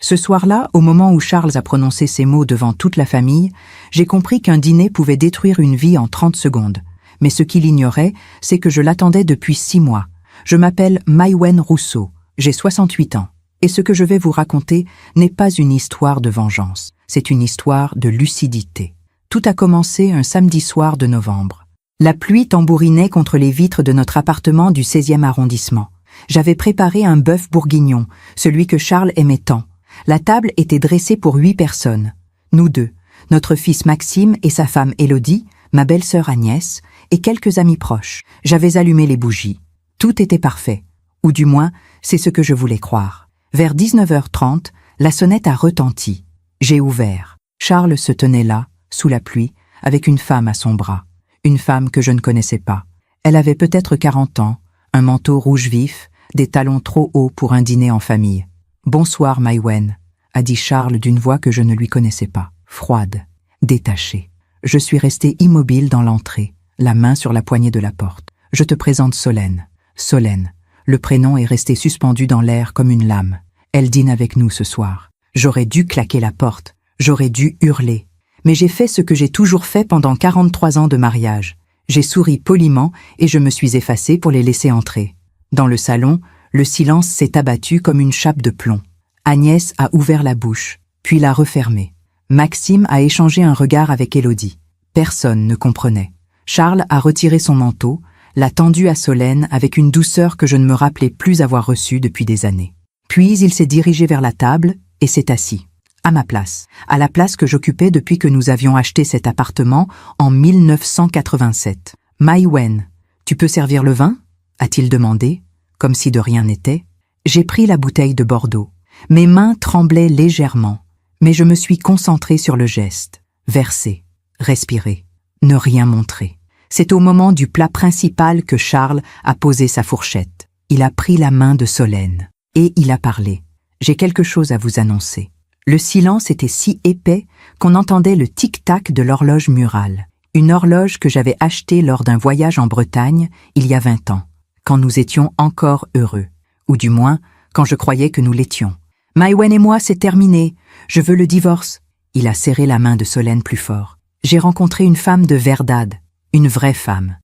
Ce soir-là, au moment où Charles a prononcé ces mots devant toute la famille, j'ai compris qu'un dîner pouvait détruire une vie en 30 secondes. Mais ce qu'il ignorait, c'est que je l'attendais depuis 6 mois. Je m'appelle Maïwenn Rousseau, j'ai 68 ans. Et ce que je vais vous raconter n'est pas une histoire de vengeance, c'est une histoire de lucidité. Tout a commencé un samedi soir de novembre. La pluie tambourinait contre les vitres de notre appartement du 16e arrondissement. J'avais préparé un bœuf bourguignon, celui que Charles aimait tant. La table était dressée pour 8 personnes. Nous deux, notre fils Maxime et sa femme Élodie, ma belle-sœur Agnès et quelques amis proches. J'avais allumé les bougies. Tout était parfait. Ou du moins, c'est ce que je voulais croire. Vers 19h30, la sonnette a retenti. J'ai ouvert. Charles se tenait là, sous la pluie, avec une femme à son bras. Une femme que je ne connaissais pas. Elle avait peut-être 40 ans, un manteau rouge vif, des talons trop hauts pour un dîner en famille. « Bonsoir, Maïwenn », a dit Charles d'une voix que je ne lui connaissais pas, froide, détachée. Je suis restée immobile dans l'entrée, la main sur la poignée de la porte. « Je te présente Solène. » Solène. Le prénom est resté suspendu dans l'air comme une lame. Elle dîne avec nous ce soir. J'aurais dû claquer la porte. J'aurais dû hurler. Mais j'ai fait ce que j'ai toujours fait pendant 43 ans de mariage. J'ai souri poliment et je me suis effacée pour les laisser entrer. Dans le salon, le silence s'est abattu comme une chape de plomb. Agnès a ouvert la bouche, puis l'a refermée. Maxime a échangé un regard avec Élodie. Personne ne comprenait. Charles a retiré son manteau, l'a tendu à Solène avec une douceur que je ne me rappelais plus avoir reçue depuis des années. Puis il s'est dirigé vers la table et s'est assis. À ma place, à la place que j'occupais depuis que nous avions acheté cet appartement en 1987. « Maïwenn, tu peux servir le vin ?» a-t-il demandé, comme si de rien n'était. J'ai pris la bouteille de Bordeaux. Mes mains tremblaient légèrement, mais je me suis concentrée sur le geste. Verser, respirer, ne rien montrer. C'est au moment du plat principal que Charles a posé sa fourchette. Il a pris la main de Solène et il a parlé. « J'ai quelque chose à vous annoncer. » Le silence était si épais qu'on entendait le tic-tac de l'horloge murale. Une horloge que j'avais achetée lors d'un voyage en Bretagne il y a 20 ans, quand nous étions encore heureux. Ou du moins, quand je croyais que nous l'étions. « Maïwenn et moi, c'est terminé. Je veux le divorce. » Il a serré la main de Solène plus fort. « J'ai rencontré une femme de verdad, une vraie femme. »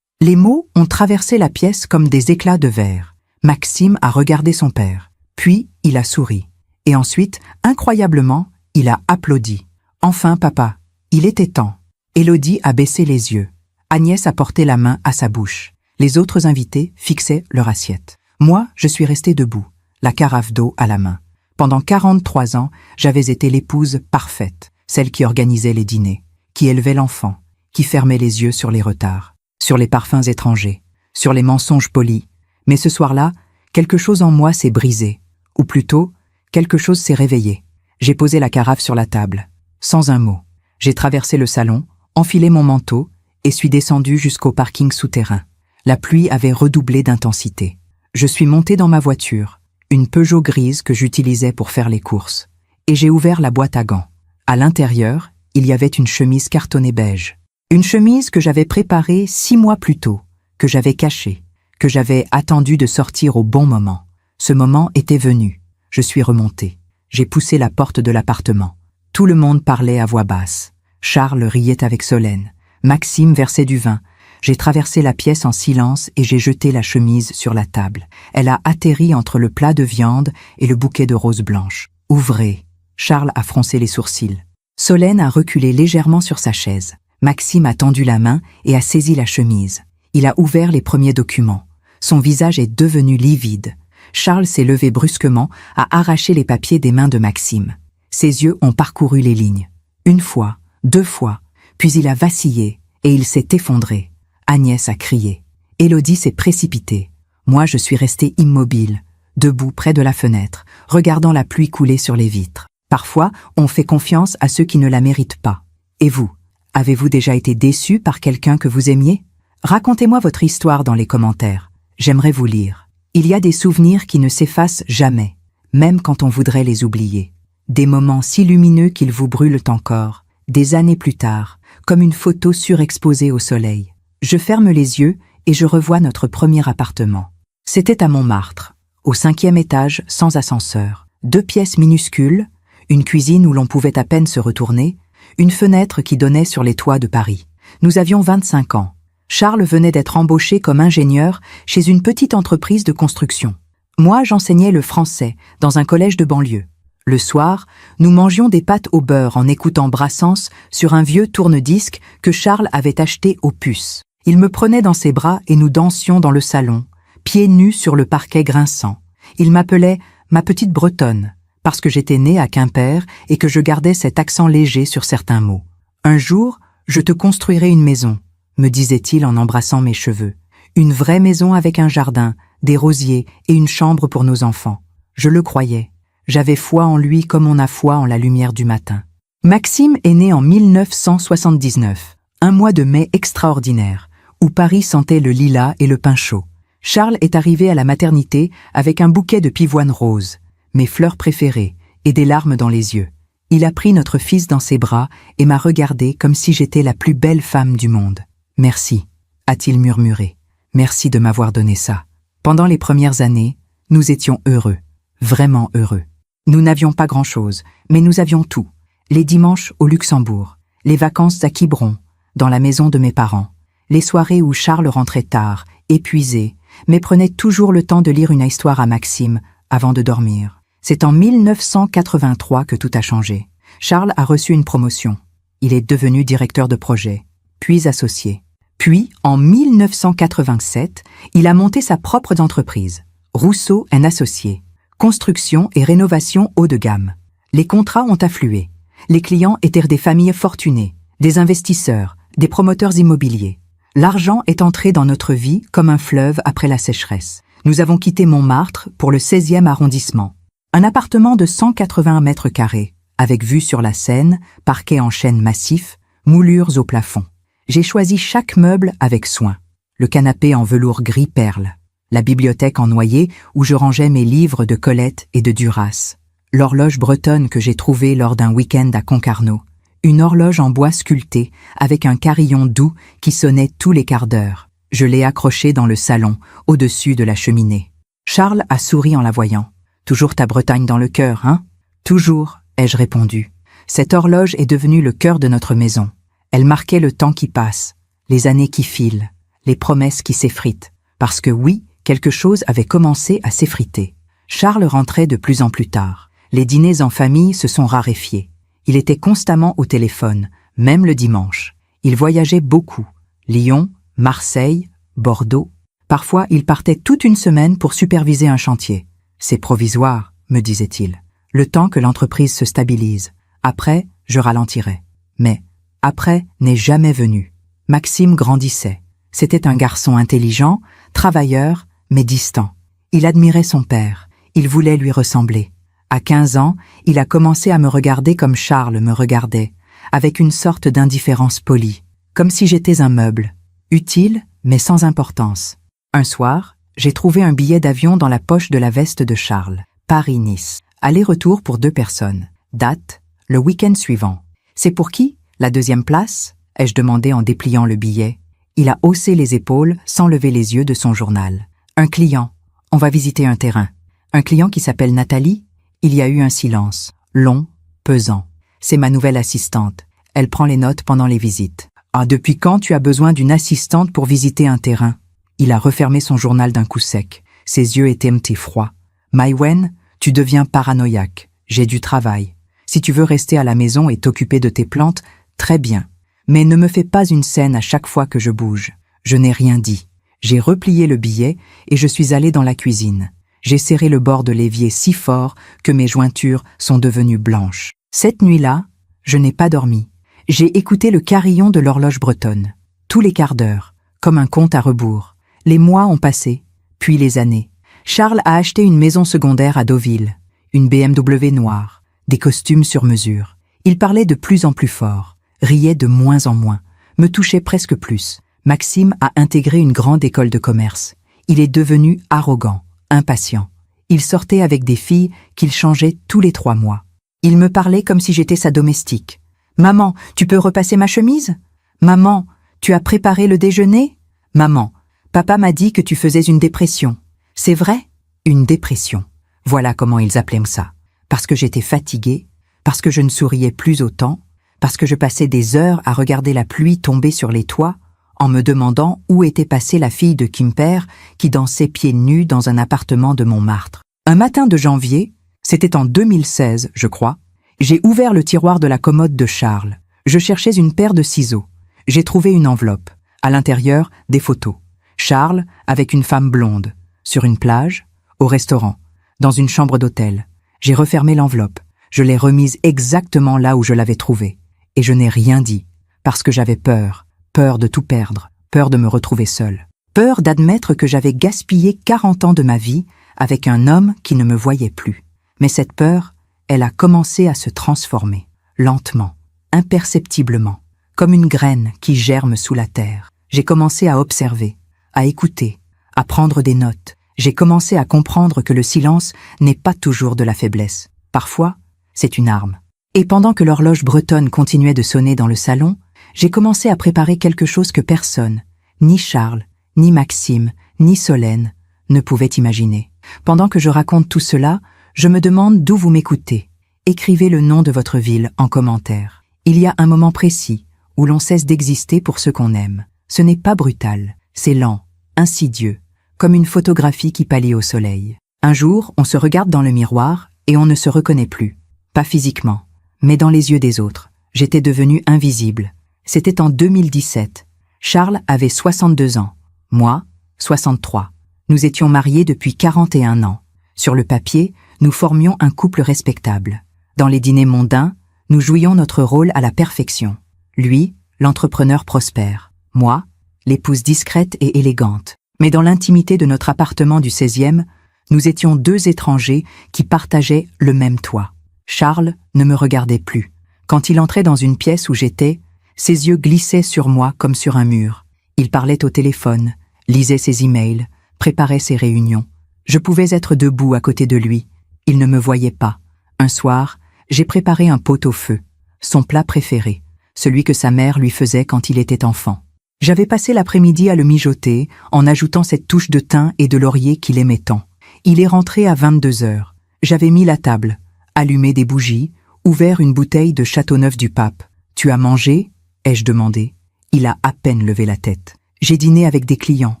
Les mots ont traversé la pièce comme des éclats de verre. Maxime a regardé son père. Puis, il a souri. Et ensuite, incroyablement, il a applaudi. « Enfin, papa, il était temps. » Élodie a baissé les yeux. Agnès a porté la main à sa bouche. Les autres invités fixaient leur assiette. Moi, je suis restée debout, la carafe d'eau à la main. Pendant 43 ans, j'avais été l'épouse parfaite, celle qui organisait les dîners, qui élevait l'enfant, qui fermait les yeux sur les retards, sur les parfums étrangers, sur les mensonges polis. Mais ce soir-là, quelque chose en moi s'est brisé, ou plutôt, quelque chose s'est réveillé. J'ai posé la carafe sur la table, sans un mot. J'ai traversé le salon, enfilé mon manteau et suis descendu jusqu'au parking souterrain. La pluie avait redoublé d'intensité. Je suis monté dans ma voiture, une Peugeot grise que j'utilisais pour faire les courses, et j'ai ouvert la boîte à gants. À l'intérieur, il y avait une chemise cartonnée beige. Une chemise que j'avais préparée 6 mois plus tôt, que j'avais cachée, que j'avais attendu de sortir au bon moment. Ce moment était venu. Je suis remonté. J'ai poussé la porte de l'appartement. Tout le monde parlait à voix basse. Charles riait avec Solène. Maxime versait du vin. J'ai traversé la pièce en silence et j'ai jeté la chemise sur la table. Elle a atterri entre le plat de viande et le bouquet de roses blanches. « Ouvrez !» Charles a froncé les sourcils. Solène a reculé légèrement sur sa chaise. Maxime a tendu la main et a saisi la chemise. Il a ouvert les premiers documents. Son visage est devenu livide. Charles s'est levé brusquement, a arraché les papiers des mains de Maxime. Ses yeux ont parcouru les lignes. 1 fois, 2 fois, puis il a vacillé et il s'est effondré. Agnès a crié. Élodie s'est précipitée. Moi, je suis restée immobile, debout près de la fenêtre, regardant la pluie couler sur les vitres. Parfois, on fait confiance à ceux qui ne la méritent pas. Et vous, avez-vous déjà été déçu par quelqu'un que vous aimiez? Racontez-moi votre histoire dans les commentaires. J'aimerais vous lire. Il y a des souvenirs qui ne s'effacent jamais, même quand on voudrait les oublier. Des moments si lumineux qu'ils vous brûlent encore, des années plus tard, comme une photo surexposée au soleil. Je ferme les yeux et je revois notre premier appartement. C'était à Montmartre, au 5e étage, sans ascenseur. 2 pièces minuscules, une cuisine où l'on pouvait à peine se retourner, une fenêtre qui donnait sur les toits de Paris. Nous avions 25 ans. Charles venait d'être embauché comme ingénieur chez une petite entreprise de construction. Moi, j'enseignais le français dans un collège de banlieue. Le soir, nous mangions des pâtes au beurre en écoutant Brassens sur un vieux tourne-disque que Charles avait acheté aux puces. Il me prenait dans ses bras et nous dansions dans le salon, pieds nus sur le parquet grinçant. Il m'appelait « ma petite Bretonne » parce que j'étais née à Quimper et que je gardais cet accent léger sur certains mots. « Un jour, je te construirai une maison », me disait-il en embrassant mes cheveux. Une vraie maison avec un jardin, des rosiers et une chambre pour nos enfants. Je le croyais. J'avais foi en lui comme on a foi en la lumière du matin. Maxime est né en 1979, un mois de mai extraordinaire, où Paris sentait le lilas et le pain chaud. Charles est arrivé à la maternité avec un bouquet de pivoines roses, mes fleurs préférées, et des larmes dans les yeux. Il a pris notre fils dans ses bras et m'a regardé comme si j'étais la plus belle femme du monde. « Merci », a-t-il murmuré. « Merci de m'avoir donné ça. » Pendant les premières années, nous étions heureux, vraiment heureux. Nous n'avions pas grand-chose, mais nous avions tout. Les dimanches au Luxembourg, les vacances à Quiberon, dans la maison de mes parents, les soirées où Charles rentrait tard, épuisé, mais prenait toujours le temps de lire une histoire à Maxime avant de dormir. C'est en 1983 que tout a changé. Charles a reçu une promotion. Il est devenu directeur de projet, puis associé. Puis, en 1987, il a monté sa propre entreprise, Rousseau & Associés, construction et rénovation haut de gamme. Les contrats ont afflué. Les clients étaient des familles fortunées, des investisseurs, des promoteurs immobiliers. L'argent est entré dans notre vie comme un fleuve après la sécheresse. Nous avons quitté Montmartre pour le 16e arrondissement. Un appartement de 180 mètres carrés, avec vue sur la Seine, parquet en chêne massif, moulures au plafond. J'ai choisi chaque meuble avec soin. Le canapé en velours gris perle, la bibliothèque en noyer où je rangeais mes livres de Colette et de Duras, l'horloge bretonne que j'ai trouvée lors d'un week-end à Concarneau, une horloge en bois sculpté avec un carillon doux qui sonnait tous les quarts d'heure. Je l'ai accrochée dans le salon, au-dessus de la cheminée. Charles a souri en la voyant. « Toujours ta Bretagne dans le cœur, hein ?»« Toujours », ai-je répondu. Cette horloge est devenue le cœur de notre maison. Elle marquait le temps qui passe, les années qui filent, les promesses qui s'effritent. Parce que oui, quelque chose avait commencé à s'effriter. Charles rentrait de plus en plus tard. Les dîners en famille se sont raréfiés. Il était constamment au téléphone, même le dimanche. Il voyageait beaucoup. Lyon, Marseille, Bordeaux. Parfois, il partait toute une semaine pour superviser un chantier. « C'est provisoire », me disait-il. « Le temps que l'entreprise se stabilise. Après, je ralentirai. » Mais après n'est jamais venu. Maxime grandissait. C'était un garçon intelligent, travailleur, mais distant. Il admirait son père. Il voulait lui ressembler. À 15 ans, il a commencé à me regarder comme Charles me regardait, avec une sorte d'indifférence polie, comme si j'étais un meuble, utile mais sans importance. Un soir, j'ai trouvé un billet d'avion dans la poche de la veste de Charles. Paris-Nice. Aller-retour pour 2 personnes. Date, le week-end suivant. C'est pour qui, la 2e place ? Ai-je demandé en dépliant le billet. Il a haussé les épaules sans lever les yeux de son journal. Un client. On va visiter un terrain. Un client qui s'appelle Nathalie ? Il y a eu un silence, long, pesant. C'est ma nouvelle assistante. Elle prend les notes pendant les visites. Ah, depuis quand tu as besoin d'une assistante pour visiter un terrain ? Il a refermé son journal d'un coup sec. Ses yeux étaient froids. Maïwen, tu deviens paranoïaque. J'ai du travail. Si tu veux rester à la maison et t'occuper de tes plantes, très bien. Mais ne me fais pas une scène à chaque fois que je bouge. Je n'ai rien dit. J'ai replié le billet et je suis allé dans la cuisine. J'ai serré le bord de l'évier si fort que mes jointures sont devenues blanches. Cette nuit-là, je n'ai pas dormi. J'ai écouté le carillon de l'horloge bretonne. Tous les quarts d'heure, comme un compte à rebours. Les mois ont passé, puis les années. Charles a acheté une maison secondaire à Deauville, une BMW noire, des costumes sur mesure. Il parlait de plus en plus fort, riait de moins en moins, me touchait presque plus. Maxime a intégré une grande école de commerce. Il est devenu arrogant, impatient. Il sortait avec des filles qu'il changeait tous les 3 mois. Il me parlait comme si j'étais sa domestique. « Maman, tu peux repasser ma chemise ? Maman, tu as préparé le déjeuner ? Maman, papa m'a dit que tu faisais une dépression. C'est vrai ? Une dépression. Voilà comment ils appelaient ça. parce que j'étais fatiguée, parce que je ne souriais plus autant, parce que je passais des heures à regarder la pluie tomber sur les toits, en me demandant où était passée la fille de Quimper qui dansait pieds nus dans un appartement de Montmartre. Un matin de janvier, c'était en 2016, je crois, j'ai ouvert le tiroir de la commode de Charles. Je cherchais une paire de ciseaux. J'ai trouvé une enveloppe. À l'intérieur, des photos. Charles avec une femme blonde, sur une plage, au restaurant, dans une chambre d'hôtel. J'ai refermé l'enveloppe. Je l'ai remise exactement là où je l'avais trouvée. Et je n'ai rien dit, parce que j'avais peur. Peur de tout perdre, peur de me retrouver seule. Peur d'admettre que j'avais gaspillé 40 ans de ma vie avec un homme qui ne me voyait plus. Mais cette peur, elle a commencé à se transformer, lentement, imperceptiblement, comme une graine qui germe sous la terre. J'ai commencé à observer, à écouter, à prendre des notes. J'ai commencé à comprendre que le silence n'est pas toujours de la faiblesse. Parfois, c'est une arme. Et pendant que l'horloge bretonne continuait de sonner dans le salon, j'ai commencé à préparer quelque chose que personne, ni Charles, ni Maxime, ni Solène, ne pouvaient imaginer. Pendant que je raconte tout cela, je me demande d'où vous m'écoutez. Écrivez le nom de votre ville en commentaire. Il y a un moment précis où l'on cesse d'exister pour ce qu'on aime. Ce n'est pas brutal, c'est lent, insidieux, comme une photographie qui pâlit au soleil. Un jour, on se regarde dans le miroir et on ne se reconnaît plus. Pas physiquement, mais dans les yeux des autres. J'étais devenue invisible. C'était en 2017. Charles avait 62 ans. Moi, 63. Nous étions mariés depuis 41 ans. Sur le papier, nous formions un couple respectable. Dans les dîners mondains, nous jouions notre rôle à la perfection. Lui, l'entrepreneur prospère. Moi, l'épouse discrète et élégante. Mais dans l'intimité de notre appartement du 16e, nous étions deux étrangers qui partageaient le même toit. Charles ne me regardait plus. Quand il entrait dans une pièce où j'étais, ses yeux glissaient sur moi comme sur un mur. Il parlait au téléphone, lisait ses emails, préparait ses réunions. Je pouvais être debout à côté de lui. Il ne me voyait pas. Un soir, j'ai préparé un pot-au-feu, son plat préféré, celui que sa mère lui faisait quand il était enfant. J'avais passé l'après-midi à le mijoter en ajoutant cette touche de thym et de laurier qu'il aimait tant. Il est rentré à 22 heures. J'avais mis la table, allumé des bougies, ouvert une bouteille de Châteauneuf-du-Pape. « Tu as mangé ?» ai-je demandé. Il a à peine levé la tête. J'ai dîné avec des clients.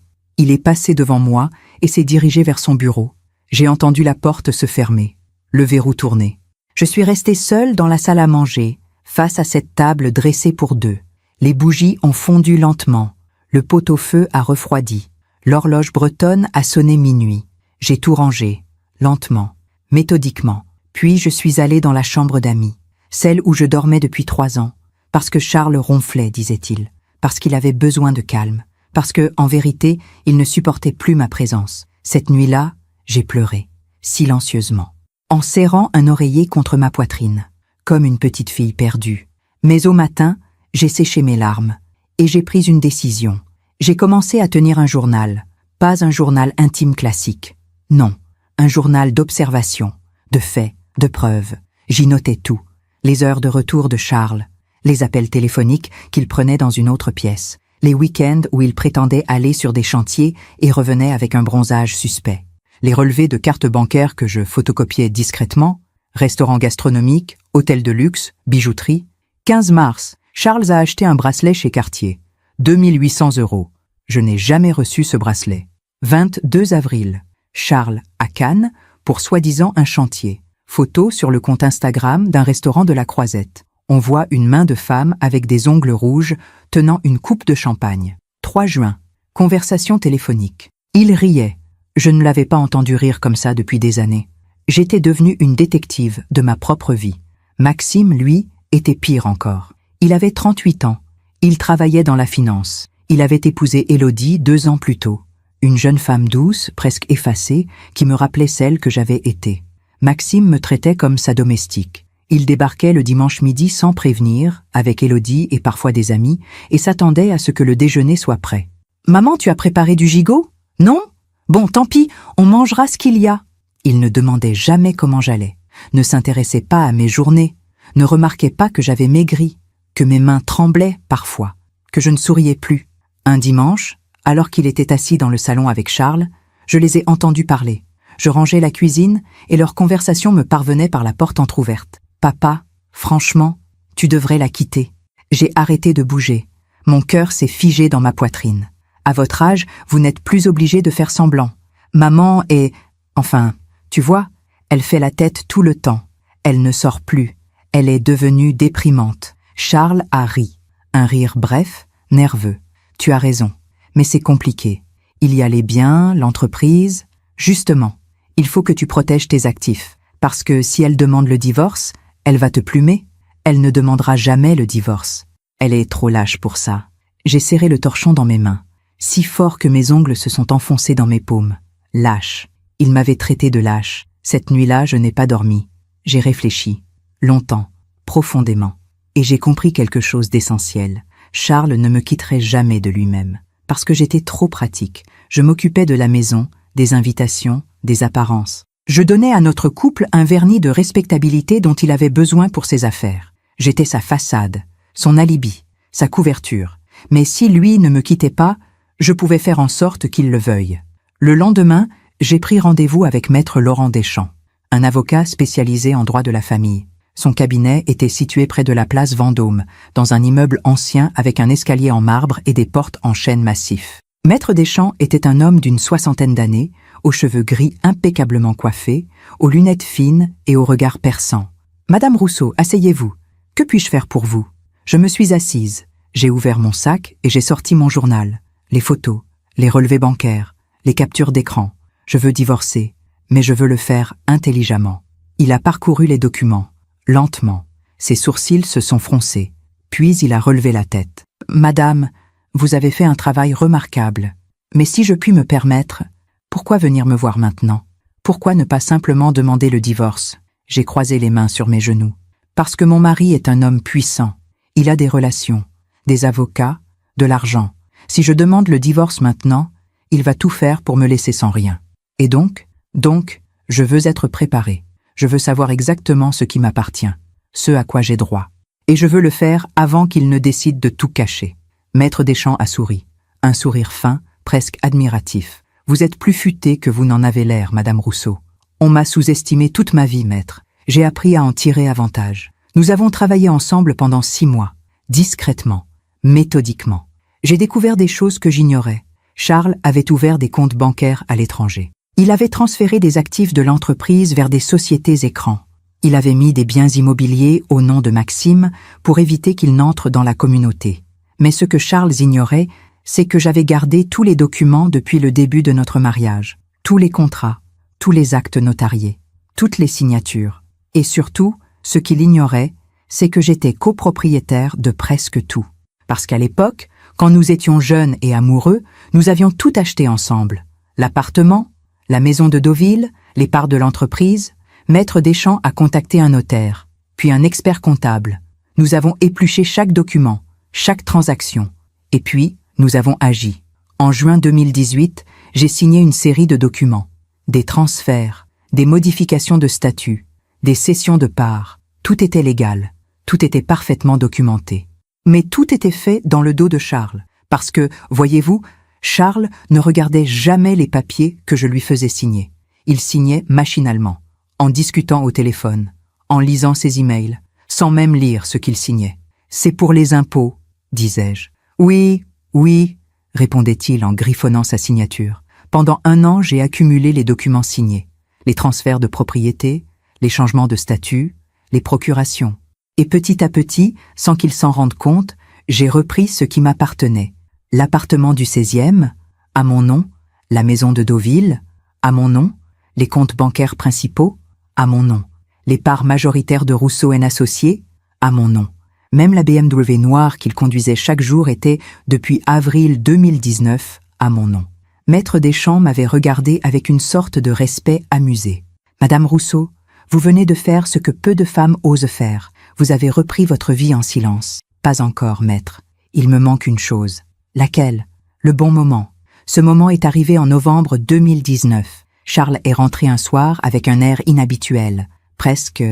Il est passé devant moi et s'est dirigé vers son bureau. J'ai entendu la porte se fermer, le verrou tourner. Je suis restée seule dans la salle à manger, face à cette table dressée pour deux. Les bougies ont fondu lentement. Le pot-au-feu a refroidi. L'horloge bretonne a sonné minuit. J'ai tout rangé, lentement, méthodiquement. Puis je suis allée dans la chambre d'amis, celle où je dormais depuis 3 ans. Parce que Charles ronflait, disait-il, parce qu'il avait besoin de calme, parce que, en vérité, il ne supportait plus ma présence. Cette nuit-là, j'ai pleuré, silencieusement, en serrant un oreiller contre ma poitrine, comme une petite fille perdue. Mais au matin, j'ai séché mes larmes, et j'ai pris une décision. J'ai commencé à tenir un journal, pas un journal intime classique. Non, un journal d'observation, de faits, de preuves. J'y notais tout, les heures de retour de Charles, les appels téléphoniques qu'il prenait dans une autre pièce, les week-ends où il prétendait aller sur des chantiers et revenait avec un bronzage suspect, les relevés de cartes bancaires que je photocopiais discrètement, restaurants gastronomiques, hôtels de luxe, bijouterie. 15 mars, Charles a acheté un bracelet chez Cartier, 2800 €. Je n'ai jamais reçu ce bracelet. 22 avril, Charles à Cannes pour soi-disant un chantier. Photo sur le compte Instagram d'un restaurant de la Croisette. On voit une main de femme avec des ongles rouges tenant une coupe de champagne. 3 juin. Conversation téléphonique. Il riait. Je ne l'avais pas entendu rire comme ça depuis des années. J'étais devenue une détective de ma propre vie. Maxime, lui, était pire encore. Il avait 38 ans. Il travaillait dans la finance. Il avait épousé Élodie 2 ans plus tôt. Une jeune femme douce, presque effacée, qui me rappelait celle que j'avais été. Maxime me traitait comme sa domestique. Il débarquait le dimanche midi sans prévenir, avec Élodie et parfois des amis, et s'attendait à ce que le déjeuner soit prêt. « Maman, tu as préparé du gigot ? Non ? Bon, tant pis, on mangera ce qu'il y a. » Il ne demandait jamais comment j'allais, ne s'intéressait pas à mes journées, ne remarquait pas que j'avais maigri, que mes mains tremblaient parfois, que je ne souriais plus. Un dimanche, alors qu'il était assis dans le salon avec Charles, je les ai entendus parler. Je rangeais la cuisine et leur conversation me parvenait par la porte entr'ouverte. « Papa, franchement, tu devrais la quitter. » J'ai arrêté de bouger. Mon cœur s'est figé dans ma poitrine. À votre âge, vous n'êtes plus obligé de faire semblant. Maman est... Enfin, tu vois, elle fait la tête tout le temps. Elle ne sort plus. Elle est devenue déprimante. Charles a ri. Un rire bref, nerveux. Tu as raison. Mais c'est compliqué. Il y a les biens, l'entreprise. Justement, il faut que tu protèges tes actifs. Parce que si elle demande le divorce, elle va te plumer. Elle ne demandera jamais le divorce. Elle est trop lâche pour ça. J'ai serré le torchon dans mes mains, si fort que mes ongles se sont enfoncés dans mes paumes. Lâche. Il m'avait traité de lâche. Cette nuit-là, je n'ai pas dormi. J'ai réfléchi. Longtemps. Profondément. Et j'ai compris quelque chose d'essentiel. Charles ne me quitterait jamais de lui-même. Parce que j'étais trop pratique. Je m'occupais de la maison, des invitations, des apparences. Je donnais à notre couple un vernis de respectabilité dont il avait besoin pour ses affaires. J'étais sa façade, son alibi, sa couverture. Mais si lui ne me quittait pas, je pouvais faire en sorte qu'il le veuille. Le lendemain, j'ai pris rendez-vous avec maître Laurent Deschamps, un avocat spécialisé en droit de la famille. Son cabinet était situé près de la place Vendôme, dans un immeuble ancien avec un escalier en marbre et des portes en chêne massif. Maître Deschamps était un homme d'une 60aine d'années, aux cheveux gris impeccablement coiffés, aux lunettes fines et au regard perçant. « Madame Rousseau, asseyez-vous. Que puis-je faire pour vous ?» Je me suis assise. J'ai ouvert mon sac et j'ai sorti mon journal, les photos, les relevés bancaires, les captures d'écran. Je veux divorcer, mais je veux le faire intelligemment. Il a parcouru les documents, lentement. Ses sourcils se sont froncés. Puis il a relevé la tête. « Madame, vous avez fait un travail remarquable. Mais si je puis me permettre, pourquoi venir me voir maintenant? Pourquoi ne pas simplement demander le divorce ?» J'ai croisé les mains sur mes genoux. Parce que mon mari est un homme puissant. Il a des relations, des avocats, de l'argent. Si je demande le divorce maintenant, il va tout faire pour me laisser sans rien. Et donc, je veux être préparé. Je veux savoir exactement ce qui m'appartient, ce à quoi j'ai droit. Et je veux le faire avant qu'il ne décide de tout cacher. Maître Deschamps a souri. Un sourire fin, presque admiratif. Vous êtes plus futée que vous n'en avez l'air, Madame Rousseau. On m'a sous-estimé toute ma vie, maître. J'ai appris à en tirer avantage. Nous avons travaillé ensemble pendant 6 mois, discrètement, méthodiquement. J'ai découvert des choses que j'ignorais. Charles avait ouvert des comptes bancaires à l'étranger. Il avait transféré des actifs de l'entreprise vers des sociétés écrans. Il avait mis des biens immobiliers au nom de Maxime pour éviter qu'il n'entre dans la communauté. Mais ce que Charles ignorait, c'est que j'avais gardé tous les documents depuis le début de notre mariage. Tous les contrats, tous les actes notariés, toutes les signatures. Et surtout, ce qu'il ignorait, c'est que j'étais copropriétaire de presque tout. Parce qu'à l'époque, quand nous étions jeunes et amoureux, nous avions tout acheté ensemble. L'appartement, la maison de Deauville, les parts de l'entreprise. Maître Deschamps a contacté un notaire, puis un expert comptable. Nous avons épluché chaque document, chaque transaction. Et puis, nous avons agi. En juin 2018, j'ai signé une série de documents. Des transferts, des modifications de statut, des cessions de parts. Tout était légal, tout était parfaitement documenté. Mais tout était fait dans le dos de Charles, parce que, voyez-vous, Charles ne regardait jamais les papiers que je lui faisais signer. Il signait machinalement, en discutant au téléphone, en lisant ses emails, sans même lire ce qu'il signait. « C'est pour les impôts », disais-je. « Oui, oui », répondait-il en griffonnant sa signature. Pendant 1 an, j'ai accumulé les documents signés, les transferts de propriété, les changements de statut, les procurations. Et petit à petit, sans qu'il s'en rende compte, j'ai repris ce qui m'appartenait. L'appartement du 16e, à mon nom, la maison de Deauville, à mon nom, les comptes bancaires principaux, à mon nom, les parts majoritaires de Rousseau & Associés, à mon nom. Même la BMW noire qu'il conduisait chaque jour était, depuis avril 2019, à mon nom. Maître Deschamps m'avait regardé avec une sorte de respect amusé. « Madame Rousseau, vous venez de faire ce que peu de femmes osent faire. Vous avez repris votre vie en silence. »« Pas encore, maître. Il me manque une chose. » »« Laquelle ? » ?»« Le bon moment. Ce moment est arrivé en novembre 2019. Charles est rentré un soir avec un air inhabituel, presque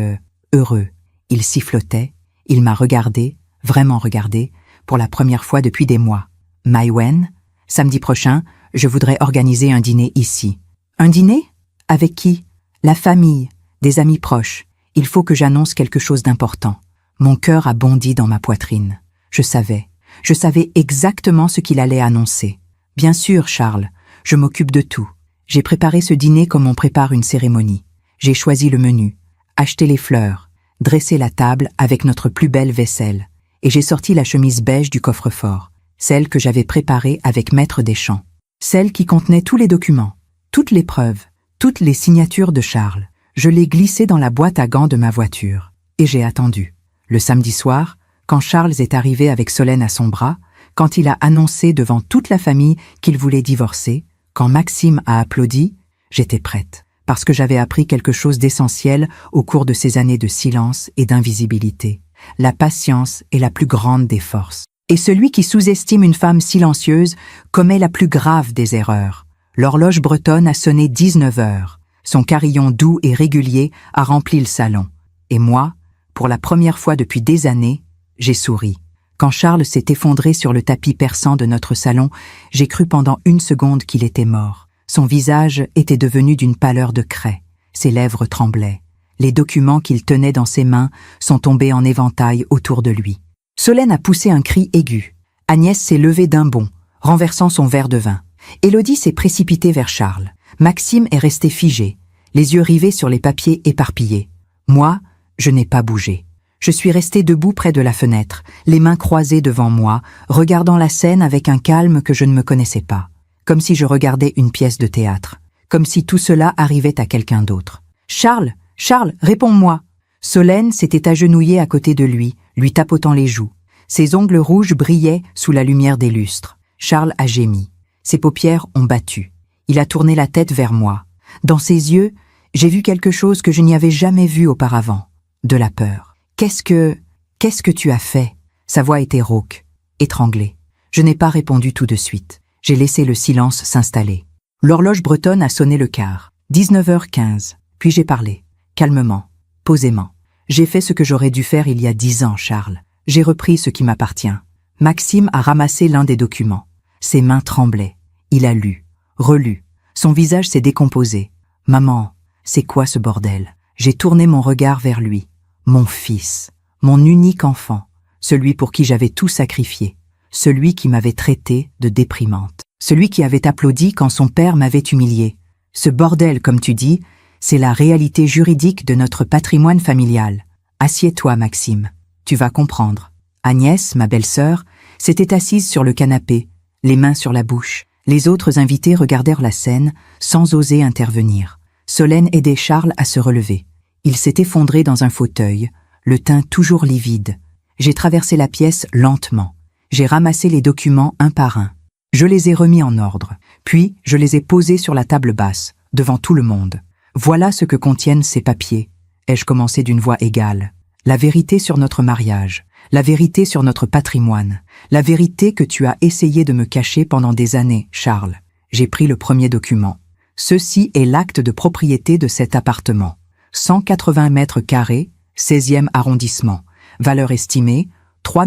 heureux. Il sifflotait, il m'a regardé, vraiment regardé, pour la première fois depuis des mois. « Maïwen, samedi prochain, je voudrais organiser un dîner ici. »« Un dîner ? Avec qui? La famille, des amis proches. Il faut que j'annonce quelque chose d'important. Mon cœur a bondi dans ma poitrine. Je savais exactement ce qu'il allait annoncer. Bien sûr, Charles, je m'occupe de tout. J'ai préparé ce dîner comme on prépare une cérémonie. J'ai choisi le menu, acheté les fleurs, dressé la table avec notre plus belle vaisselle, et j'ai sorti la chemise beige du coffre-fort, celle que j'avais préparée avec Maître Deschamps, celle qui contenait tous les documents, toutes les preuves, toutes les signatures de Charles. Je l'ai glissée dans la boîte à gants de ma voiture, et j'ai attendu. Le samedi soir, quand Charles est arrivé avec Solène à son bras, quand il a annoncé devant toute la famille qu'il voulait divorcer, quand Maxime a applaudi, j'étais prête, parce que j'avais appris quelque chose d'essentiel au cours de ces années de silence et d'invisibilité. La patience est la plus grande des forces. Et celui qui sous-estime une femme silencieuse commet la plus grave des erreurs. L'horloge bretonne a sonné 19 heures. Son carillon doux et régulier a rempli le salon. Et moi, pour la première fois depuis des années, j'ai souri. Quand Charles s'est effondré sur le tapis perçant de notre salon, j'ai cru pendant une seconde qu'il était mort. Son visage était devenu d'une pâleur de craie. Ses lèvres tremblaient. Les documents qu'il tenait dans ses mains sont tombés en éventail autour de lui. Solène a poussé un cri aigu. Agnès s'est levée d'un bond, renversant son verre de vin. Élodie s'est précipitée vers Charles. Maxime est resté figé, les yeux rivés sur les papiers éparpillés. Moi, je n'ai pas bougé. Je suis resté debout près de la fenêtre, les mains croisées devant moi, regardant la scène avec un calme que je ne me connaissais pas. Comme si je regardais une pièce de théâtre. Comme si tout cela arrivait à quelqu'un d'autre. « Charles, Charles, réponds-moi !» Solène s'était agenouillée à côté de lui tapotant les joues. Ses ongles rouges brillaient sous la lumière des lustres. Charles a gémi. Ses paupières ont battu. Il a tourné la tête vers moi. Dans ses yeux, j'ai vu quelque chose que je n'y avais jamais vu auparavant. De la peur. Qu'est-ce que tu as fait? Sa voix était rauque, étranglée. Je n'ai pas répondu tout de suite. J'ai laissé le silence s'installer. L'horloge bretonne a sonné le quart. 19h15. Puis j'ai parlé. Calmement, posément. J'ai fait ce que j'aurais dû faire il y a 10 ans, Charles. J'ai repris ce qui m'appartient. Maxime a ramassé l'un des documents. Ses mains tremblaient. Il a lu, relu. Son visage s'est décomposé. « Maman, c'est quoi ce bordel ?» J'ai tourné mon regard vers lui. Mon fils, mon unique enfant, celui pour qui j'avais tout sacrifié, celui qui m'avait traité de déprimante, celui qui avait applaudi quand son père m'avait humilié. Ce bordel, comme tu dis, c'est la réalité juridique de notre patrimoine familial. Assieds-toi, Maxime, tu vas comprendre. Agnès, ma belle-sœur, s'était assise sur le canapé, les mains sur la bouche. Les autres invités regardèrent la scène sans oser intervenir. Solène aidait Charles à se relever. Il s'est effondré dans un fauteuil, le teint toujours livide. J'ai traversé la pièce lentement. J'ai ramassé les documents un par un. Je les ai remis en ordre. Puis, je les ai posés sur la table basse, devant tout le monde. Voilà ce que contiennent ces papiers, ai-je commencé d'une voix égale. La vérité sur notre mariage, la vérité sur notre patrimoine, la vérité que tu as essayé de me cacher pendant des années, Charles. J'ai pris le premier document. Ceci est l'acte de propriété de cet appartement. 180 mètres carrés, 16e arrondissement. Valeur estimée, 3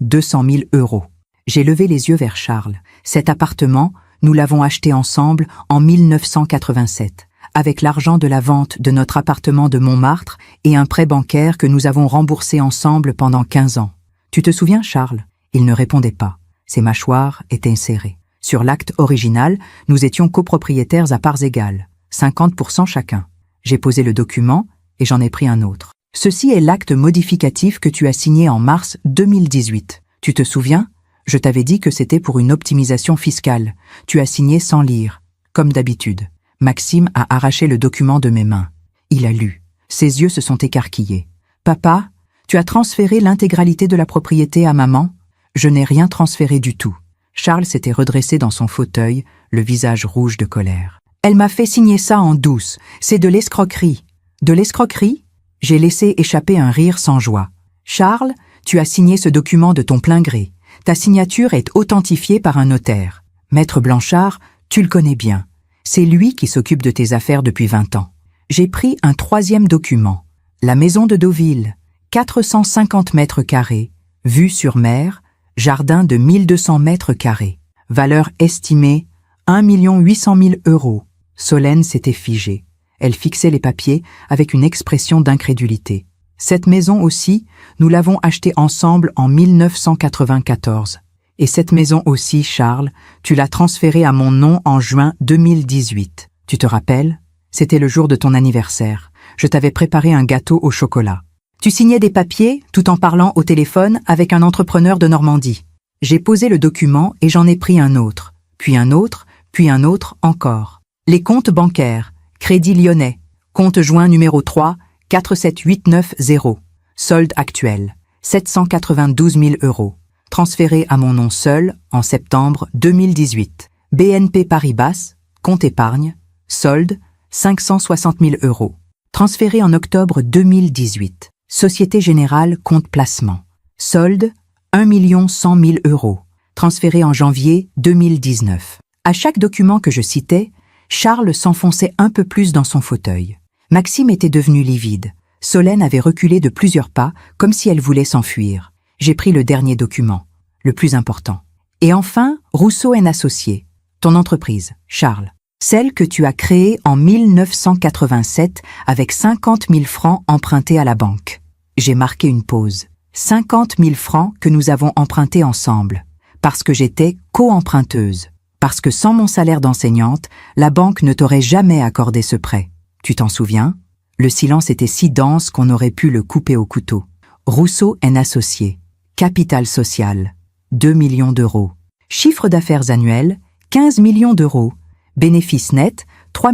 200 000 €. J'ai levé les yeux vers Charles. Cet appartement, nous l'avons acheté ensemble en 1987, avec l'argent de la vente de notre appartement de Montmartre et un prêt bancaire que nous avons remboursé ensemble pendant 15 ans. Tu te souviens, Charles? Il ne répondait pas. Ses mâchoires étaient serrées. Sur l'acte original, nous étions copropriétaires à parts égales, 50% chacun. J'ai posé le document et j'en ai pris un autre. Ceci est l'acte modificatif que tu as signé en mars 2018. Tu te souviens? Je t'avais dit que c'était pour une optimisation fiscale. Tu as signé sans lire, comme d'habitude. Maxime a arraché le document de mes mains. Il a lu. Ses yeux se sont écarquillés. « Papa, tu as transféré l'intégralité de la propriété à maman ?» Je n'ai rien transféré du tout. Charles s'était redressé dans son fauteuil, le visage rouge de colère. « Elle m'a fait signer ça en douce. C'est de l'escroquerie. » « De l'escroquerie ?» J'ai laissé échapper un rire sans joie. « Charles, tu as signé ce document de ton plein gré. Ta signature est authentifiée par un notaire. Maître Blanchard, tu le connais bien. C'est lui qui s'occupe de tes affaires depuis 20 ans. J'ai pris un troisième document. La maison de Deauville, 450 mètres carrés, vue sur mer, jardin de 1200 mètres carrés. Valeur estimée, 1 800 000 €. Solène s'était figée. Elle fixait les papiers avec une expression d'incrédulité. Cette maison aussi, nous l'avons achetée ensemble en 1994. Et cette maison aussi, Charles, tu l'as transférée à mon nom en juin 2018. Tu te rappelles? C'était le jour de ton anniversaire. Je t'avais préparé un gâteau au chocolat. Tu signais des papiers tout en parlant au téléphone avec un entrepreneur de Normandie. J'ai posé le document et j'en ai pris un autre, puis un autre, puis un autre encore. Les comptes bancaires, Crédit Lyonnais, compte joint numéro 3, 47890, solde actuel, 792 000 €, transféré à mon nom seul en septembre 2018. BNP Paribas, compte épargne, solde, 560 000 €, transféré en octobre 2018. Société Générale, compte placement, solde, 1 100 000 €, transféré en janvier 2019. À chaque document que je citais, Charles s'enfonçait un peu plus dans son fauteuil. Maxime était devenu livide. Solène avait reculé de plusieurs pas, comme si elle voulait s'enfuir. J'ai pris le dernier document, le plus important. Et enfin, Rousseau & Associés, ton entreprise, Charles. Celle que tu as créée en 1987 avec 50 000 francs empruntés à la banque. J'ai marqué une pause. 50 000 francs que nous avons empruntés ensemble, parce que j'étais co-emprunteuse. Parce que sans mon salaire d'enseignante, la banque ne t'aurait jamais accordé ce prêt. Tu t'en souviens? Le silence était si dense qu'on aurait pu le couper au couteau. Rousseau & Associés. Capital social. 2 millions d'euros. Chiffre d'affaires annuel, 15 millions d'euros. Bénéfice net, 3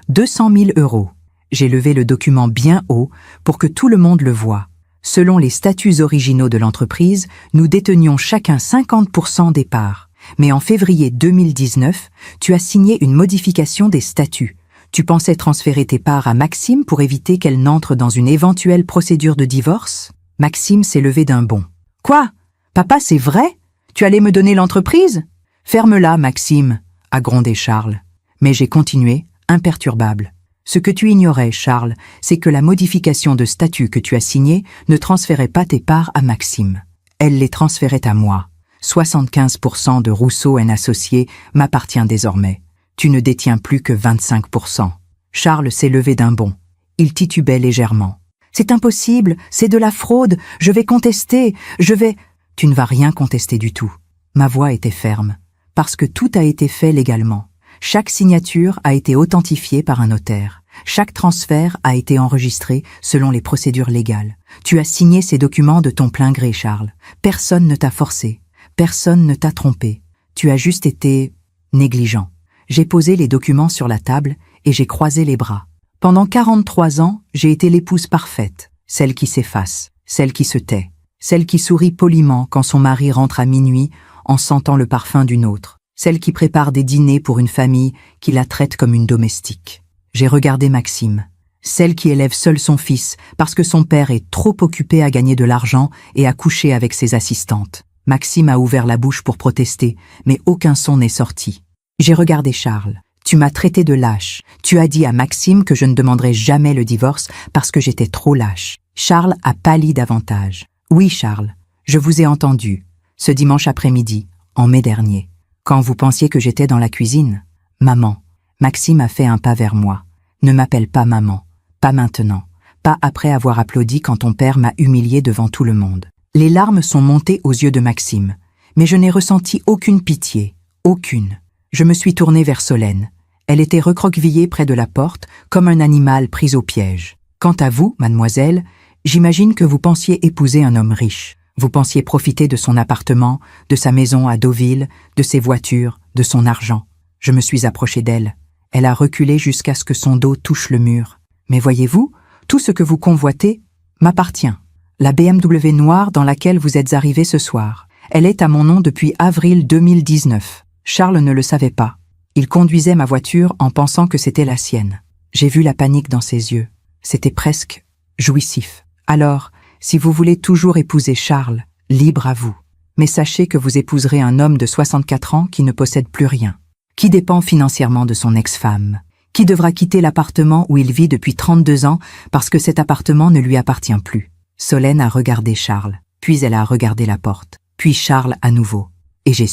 200 000 €. J'ai levé le document bien haut pour que tout le monde le voie. Selon les statuts originaux de l'entreprise, nous détenions chacun 50% des parts. Mais en février 2019, tu as signé une modification des statuts. Tu pensais transférer tes parts à Maxime pour éviter qu'elle n'entre dans une éventuelle procédure de divorce? Maxime s'est levé d'un bond. « Quoi? Papa, c'est vrai? Tu allais me donner l'entreprise? Ferme-la, Maxime, a grondé Charles. Mais j'ai continué, imperturbable. Ce que tu ignorais, Charles, c'est que la modification de statut que tu as signée ne transférait pas tes parts à Maxime. Elle les transférait à moi. 75% de Rousseau & Associés m'appartient désormais. Tu ne détiens plus que 25%. Charles s'est levé d'un bond. Il titubait légèrement. « C'est impossible, c'est de la fraude, je vais contester, je vais… » « Tu ne vas rien contester du tout. » Ma voix était ferme, parce que tout a été fait légalement. Chaque signature a été authentifiée par un notaire. Chaque transfert a été enregistré selon les procédures légales. Tu as signé ces documents de ton plein gré, Charles. Personne ne t'a forcé. Personne ne t'a trompé. Tu as juste été négligent. J'ai posé les documents sur la table et j'ai croisé les bras. Pendant 43 ans, j'ai été l'épouse parfaite, celle qui s'efface, celle qui se tait, celle qui sourit poliment quand son mari rentre à minuit en sentant le parfum d'une autre, celle qui prépare des dîners pour une famille qui la traite comme une domestique. J'ai regardé Maxime, celle qui élève seule son fils parce que son père est trop occupé à gagner de l'argent et à coucher avec ses assistantes. Maxime a ouvert la bouche pour protester, mais aucun son n'est sorti. J'ai regardé Charles. Tu m'as traité de lâche. Tu as dit à Maxime que je ne demanderais jamais le divorce parce que j'étais trop lâche. Charles a pâli davantage. Oui, Charles, je vous ai entendu, ce dimanche après-midi, en mai dernier, quand vous pensiez que j'étais dans la cuisine. Maman, Maxime a fait un pas vers moi. Ne m'appelle pas maman, pas maintenant, pas après avoir applaudi quand ton père m'a humilié devant tout le monde. Les larmes sont montées aux yeux de Maxime, mais je n'ai ressenti aucune pitié, aucune. Je me suis tournée vers Solène. Elle était recroquevillée près de la porte, comme un animal pris au piège. Quant à vous, mademoiselle, j'imagine que vous pensiez épouser un homme riche. Vous pensiez profiter de son appartement, de sa maison à Deauville, de ses voitures, de son argent. Je me suis approchée d'elle. Elle a reculé jusqu'à ce que son dos touche le mur. Mais voyez-vous, tout ce que vous convoitez m'appartient. La BMW noire dans laquelle vous êtes arrivé ce soir, elle est à mon nom depuis avril 2019. Charles ne le savait pas. Il conduisait ma voiture en pensant que c'était la sienne. J'ai vu la panique dans ses yeux. C'était presque jouissif. Alors, si vous voulez toujours épouser Charles, libre à vous. Mais sachez que vous épouserez un homme de 64 ans qui ne possède plus rien, qui dépend financièrement de son ex-femme, qui devra quitter l'appartement où il vit depuis 32 ans parce que cet appartement ne lui appartient plus. Solène a regardé Charles, puis elle a regardé la porte, puis Charles à nouveau. Et j'ai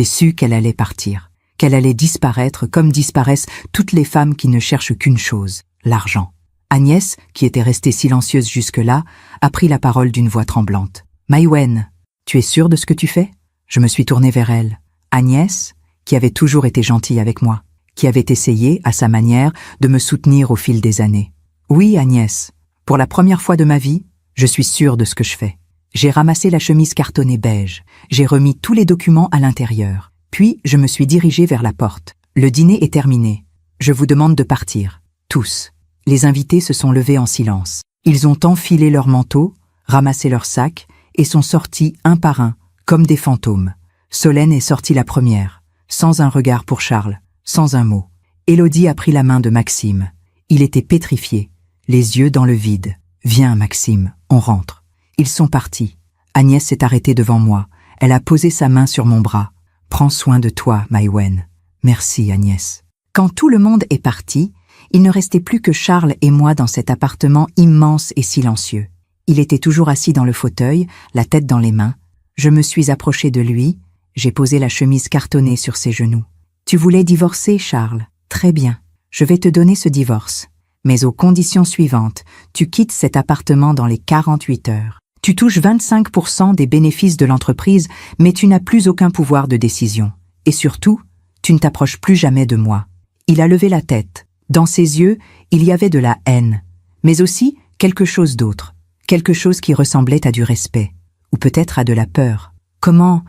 su qu'elle allait partir, qu'elle allait disparaître comme disparaissent toutes les femmes qui ne cherchent qu'une chose, l'argent. Agnès, qui était restée silencieuse jusque-là, a pris la parole d'une voix tremblante. « Maïwenn, tu es sûre de ce que tu fais ?» Je me suis tournée vers elle. Agnès, qui avait toujours été gentille avec moi, qui avait essayé, à sa manière, de me soutenir au fil des années. « Oui, Agnès, pour la première fois de ma vie, je suis sûre de ce que je fais. » J'ai ramassé la chemise cartonnée beige, j'ai remis tous les documents à l'intérieur, puis je me suis dirigée vers la porte. Le dîner est terminé. Je vous demande de partir. Tous. Les invités se sont levés en silence. Ils ont enfilé leurs manteaux, ramassé leurs sacs et sont sortis un par un, comme des fantômes. Solène est sortie la première, sans un regard pour Charles, sans un mot. Élodie a pris la main de Maxime. Il était pétrifié, les yeux dans le vide. « Viens, Maxime, on rentre. » Ils sont partis. Agnès s'est arrêtée devant moi. Elle a posé sa main sur mon bras. « Prends soin de toi, Maïwenn. »« Merci, Agnès. » Quand tout le monde est parti, il ne restait plus que Charles et moi dans cet appartement immense et silencieux. Il était toujours assis dans le fauteuil, la tête dans les mains. Je me suis approchée de lui. J'ai posé la chemise cartonnée sur ses genoux. « Tu voulais divorcer, Charles ? Très bien. Je vais te donner ce divorce. Mais aux conditions suivantes, tu quittes cet appartement dans les 48 heures. Tu touches 25% des bénéfices de l'entreprise, mais tu n'as plus aucun pouvoir de décision. Et surtout, tu ne t'approches plus jamais de moi. » Il a levé la tête. Dans ses yeux, il y avait de la haine, mais aussi quelque chose d'autre, quelque chose qui ressemblait à du respect, ou peut-être à de la peur. « Comment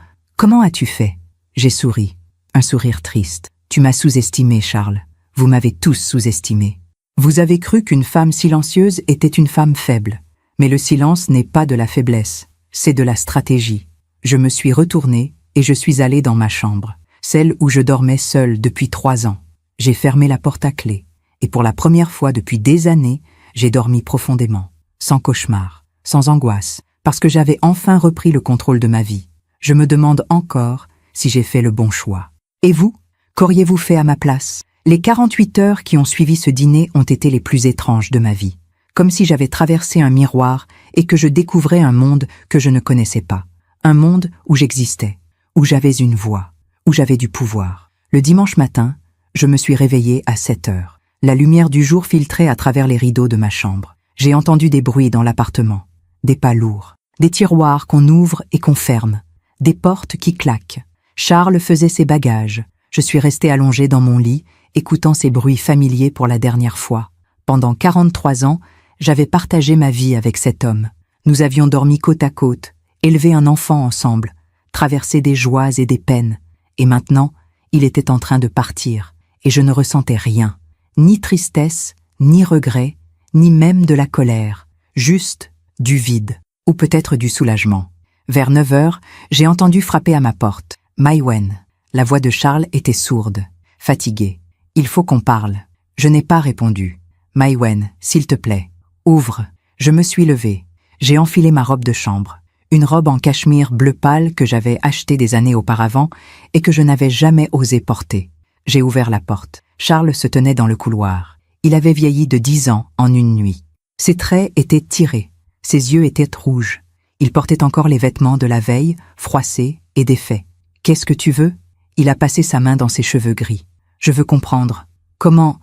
as-tu fait ?» J'ai souri, un sourire triste. « Tu m'as sous-estimé, Charles. Vous m'avez tous sous-estimé. Vous avez cru qu'une femme silencieuse était une femme faible. Mais le silence n'est pas de la faiblesse, c'est de la stratégie. » Je me suis retournée et je suis allée dans ma chambre, celle où je dormais seule depuis 3 ans. J'ai fermé la porte à clé, et pour la première fois depuis des années, j'ai dormi profondément, sans cauchemar, sans angoisse, parce que j'avais enfin repris le contrôle de ma vie. Je me demande encore si j'ai fait le bon choix. Et vous, qu'auriez-vous fait à ma place ? Les 48 heures qui ont suivi ce dîner ont été les plus étranges de ma vie, comme si j'avais traversé un miroir et que je découvrais un monde que je ne connaissais pas, un monde où j'existais, où j'avais une voix, où j'avais du pouvoir. Le dimanche matin, je me suis réveillée à 7 heures. La lumière du jour filtrait à travers les rideaux de ma chambre. J'ai entendu des bruits dans l'appartement, des pas lourds, des tiroirs qu'on ouvre et qu'on ferme, des portes qui claquent. Charles faisait ses bagages. Je suis restée allongée dans mon lit, écoutant ces bruits familiers pour la dernière fois. Pendant 43 ans, j'avais partagé ma vie avec cet homme. Nous avions dormi côte à côte, élevé un enfant ensemble, traversé des joies et des peines. Et maintenant, il était en train de partir. Et je ne ressentais rien, ni tristesse, ni regret, ni même de la colère, juste du vide, ou peut-être du soulagement. Vers 9 heures, j'ai entendu frapper à ma porte. « Maïwenn ». La voix de Charles était sourde, fatiguée. « Il faut qu'on parle ». Je n'ai pas répondu. « Maïwenn, s'il te plaît, ouvre ». Je me suis levée. J'ai enfilé ma robe de chambre, une robe en cachemire bleu pâle que j'avais achetée des années auparavant et que je n'avais jamais osé porter. J'ai ouvert la porte. Charles se tenait dans le couloir. Il avait vieilli de 10 ans en une nuit. Ses traits étaient tirés. Ses yeux étaient rouges. Il portait encore les vêtements de la veille, froissés et défaits. « Qu'est-ce que tu veux ?» Il a passé sa main dans ses cheveux gris. « Je veux comprendre. Comment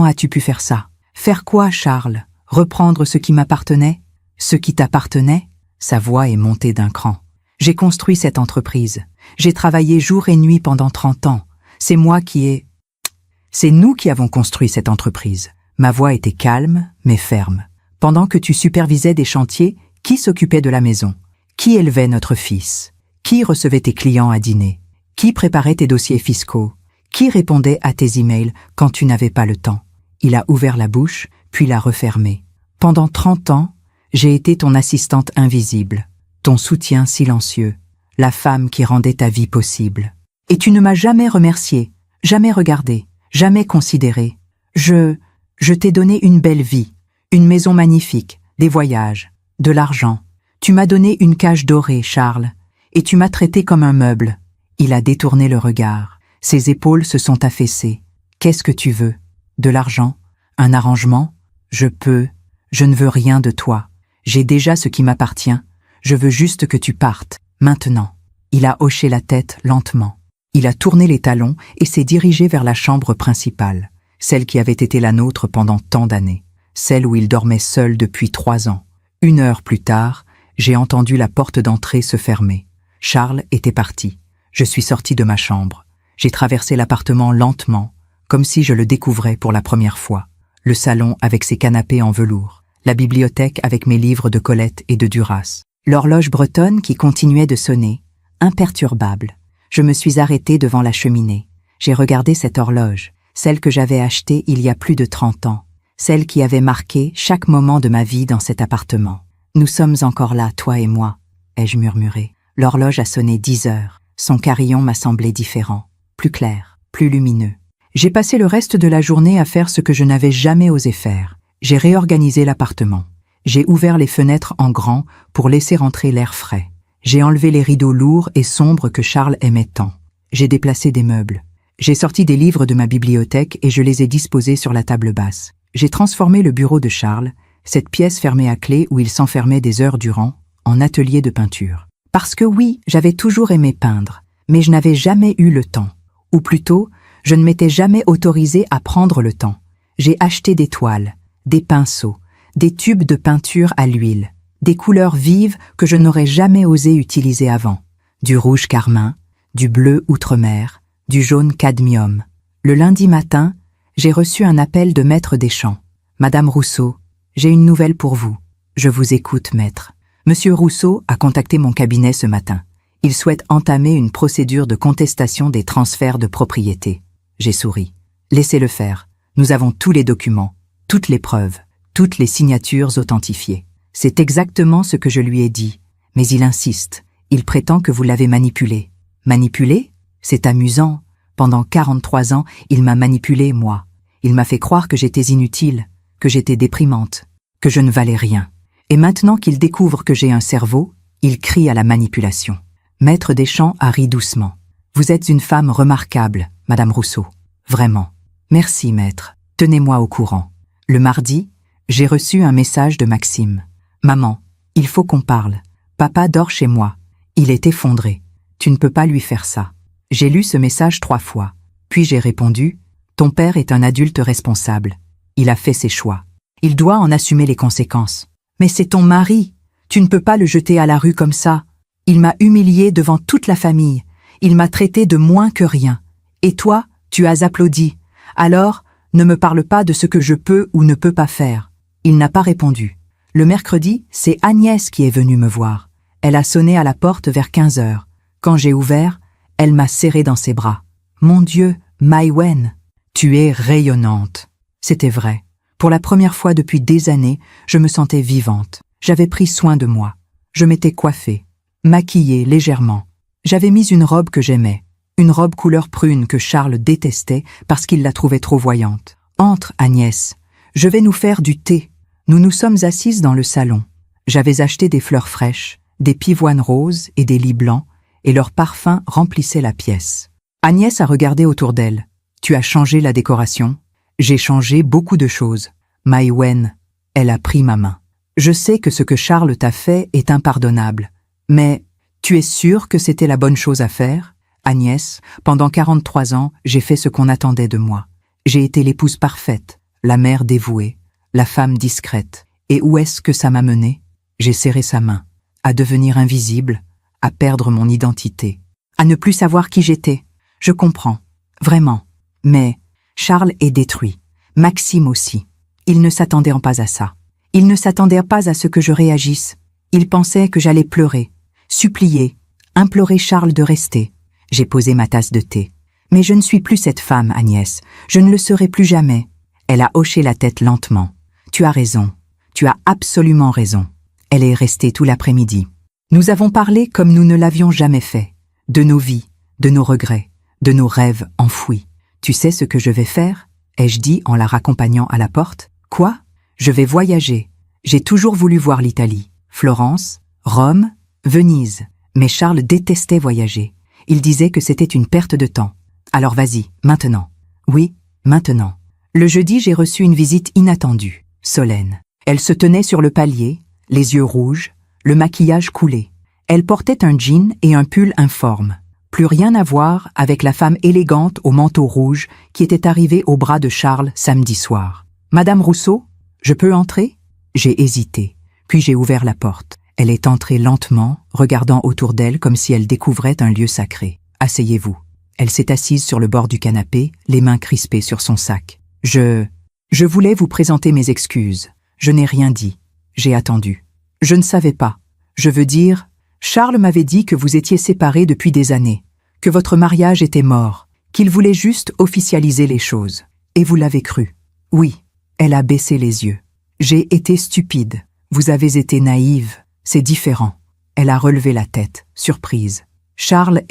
as-tu pu faire ça ?»« Faire quoi, Charles ? Reprendre ce qui m'appartenait ? Ce qui t'appartenait ?» Sa voix est montée d'un cran. « J'ai construit cette entreprise. J'ai travaillé jour et nuit pendant 30 ans. C'est nous qui avons construit cette entreprise. » Ma voix était calme, mais ferme. « Pendant que tu supervisais des chantiers, qui s'occupait de la maison? Qui élevait notre fils? Qui recevait tes clients à dîner? Qui préparait tes dossiers fiscaux? Qui répondait à tes emails quand tu n'avais pas le temps ?» Il a ouvert la bouche, puis l'a refermée. « Pendant 30 ans, j'ai été ton assistante invisible, ton soutien silencieux, la femme qui rendait ta vie possible. Et tu ne m'as jamais remercié, jamais regardé, jamais considéré. Je t'ai donné une belle vie, une maison magnifique, des voyages, de l'argent. Tu m'as donné une cage dorée, Charles, et tu m'as traité comme un meuble. » Il a détourné le regard. Ses épaules se sont affaissées. « Qu'est-ce que tu veux? De l'argent? Un arrangement? Je ne veux rien de toi. J'ai déjà ce qui m'appartient. Je veux juste que tu partes, maintenant. » Il a hoché la tête lentement. Il a tourné les talons et s'est dirigé vers la chambre principale, celle qui avait été la nôtre pendant tant d'années, celle où il dormait seul depuis 3 ans. 1 heure plus tard, j'ai entendu la porte d'entrée se fermer. Charles était parti. Je suis sorti de ma chambre. J'ai traversé l'appartement lentement, comme si je le découvrais pour la première fois. Le salon avec ses canapés en velours, la bibliothèque avec mes livres de Colette et de Duras, l'horloge bretonne qui continuait de sonner, imperturbable. Je me suis arrêtée devant la cheminée. J'ai regardé cette horloge, celle que j'avais achetée il y a plus de 30 ans, celle qui avait marqué chaque moment de ma vie dans cet appartement. Nous sommes encore là, toi et moi, ai-je murmuré. L'horloge a sonné 10 heures. Son carillon m'a semblé différent, plus clair, plus lumineux. J'ai passé le reste de la journée à faire ce que je n'avais jamais osé faire. J'ai réorganisé l'appartement. J'ai ouvert les fenêtres en grand pour laisser entrer l'air frais. J'ai enlevé les rideaux lourds et sombres que Charles aimait tant. J'ai déplacé des meubles. J'ai sorti des livres de ma bibliothèque et je les ai disposés sur la table basse. J'ai transformé le bureau de Charles, cette pièce fermée à clé où il s'enfermait des heures durant, en atelier de peinture. Parce que oui, j'avais toujours aimé peindre, mais je n'avais jamais eu le temps. Ou plutôt, je ne m'étais jamais autorisée à prendre le temps. J'ai acheté des toiles, des pinceaux, des tubes de peinture à l'huile, des couleurs vives que je n'aurais jamais osé utiliser avant. Du rouge carmin, du bleu outre-mer, du jaune cadmium. Le lundi matin, j'ai reçu un appel de Maître Deschamps. « Madame Rousseau, j'ai une nouvelle pour vous. »« Je vous écoute, maître. » Monsieur Rousseau a contacté mon cabinet ce matin. Il souhaite entamer une procédure de contestation des transferts de propriété. J'ai souri. « Laissez-le faire. Nous avons tous les documents, toutes les preuves, toutes les signatures authentifiées. » C'est exactement ce que je lui ai dit. Mais il insiste. Il prétend que vous l'avez manipulé. Manipulé ? C'est amusant. Pendant 43 ans, il m'a manipulé, moi. Il m'a fait croire que j'étais inutile, que j'étais déprimante, que je ne valais rien. Et maintenant qu'il découvre que j'ai un cerveau, il crie à la manipulation. Maître Deschamps a ri doucement. « Vous êtes une femme remarquable, Madame Rousseau. Vraiment. Merci, maître. Tenez-moi au courant. » Le mardi, j'ai reçu un message de Maxime. « Maman, il faut qu'on parle. Papa dort chez moi. Il est effondré. Tu ne peux pas lui faire ça. » J'ai lu ce message 3 fois. Puis j'ai répondu « Ton père est un adulte responsable. Il a fait ses choix. Il doit en assumer les conséquences. » « Mais c'est ton mari. Tu ne peux pas le jeter à la rue comme ça. Il m'a humilié devant toute la famille. Il m'a traité de moins que rien. Et toi, tu as applaudi. Alors, ne me parle pas de ce que je peux ou ne peux pas faire. » Il n'a pas répondu. Le mercredi, c'est Agnès qui est venue me voir. Elle a sonné à la porte vers 15 heures. Quand j'ai ouvert, elle m'a serré dans ses bras. « Mon Dieu, Maïwen, tu es rayonnante. » C'était vrai. Pour la première fois depuis des années, je me sentais vivante. J'avais pris soin de moi. Je m'étais coiffée, maquillée légèrement. J'avais mis une robe que j'aimais, une robe couleur prune que Charles détestait parce qu'il la trouvait trop voyante. « Entre, Agnès. Je vais nous faire du thé. » Nous nous sommes assises dans le salon. J'avais acheté des fleurs fraîches, des pivoines roses et des lys blancs, et leur parfum remplissait la pièce. Agnès a regardé autour d'elle. « Tu as changé la décoration ?» J'ai changé beaucoup de choses. Maïwen, elle a pris ma main. Je sais que ce que Charles t'a fait est impardonnable. Mais tu es sûre que c'était la bonne chose à faire ? Agnès, pendant 43 ans, j'ai fait ce qu'on attendait de moi. J'ai été l'épouse parfaite, la mère dévouée, la femme discrète. Et où est-ce que ça m'a menée ? J'ai serré sa main, à devenir invisible, à perdre mon identité, à ne plus savoir qui j'étais. Je comprends, vraiment. Mais Charles est détruit. Maxime aussi. Il ne s'attendait pas à ça. Il ne s'attendait pas à ce que je réagisse. Il pensait que j'allais pleurer, supplier, implorer Charles de rester. J'ai posé ma tasse de thé. Mais je ne suis plus cette femme, Agnès. Je ne le serai plus jamais. Elle a hoché la tête lentement. Tu as raison. Tu as absolument raison. Elle est restée tout l'après-midi. Nous avons parlé comme nous ne l'avions jamais fait. De nos vies, de nos regrets, de nos rêves enfouis. « Tu sais ce que je vais faire ?» ai-je dit en la raccompagnant à la porte. « Quoi ? Je vais voyager. J'ai toujours voulu voir l'Italie. Florence, Rome, Venise. » Mais Charles détestait voyager. Il disait que c'était une perte de temps. « Alors vas-y, maintenant. » « Oui, maintenant. » Le jeudi, j'ai reçu une visite inattendue, Solène. Elle se tenait sur le palier, les yeux rouges, le maquillage coulé. Elle portait un jean et un pull informe. Plus rien à voir avec la femme élégante au manteau rouge qui était arrivée au bras de Charles samedi soir. « Madame Rousseau, je peux entrer ?» J'ai hésité, puis j'ai ouvert la porte. Elle est entrée lentement, regardant autour d'elle comme si elle découvrait un lieu sacré. « Asseyez-vous. » Elle s'est assise sur le bord du canapé, les mains crispées sur son sac. « Je voulais vous présenter mes excuses. Je n'ai rien dit. J'ai attendu. Je ne savais pas. Je veux dire, Charles m'avait dit que vous étiez séparés depuis des années, que votre mariage était mort, qu'il voulait juste officialiser les choses. Et vous l'avez cru. Oui. » Elle a baissé les yeux. « J'ai été stupide. Vous avez été naïve. C'est différent. » Elle a relevé la tête, surprise. Charles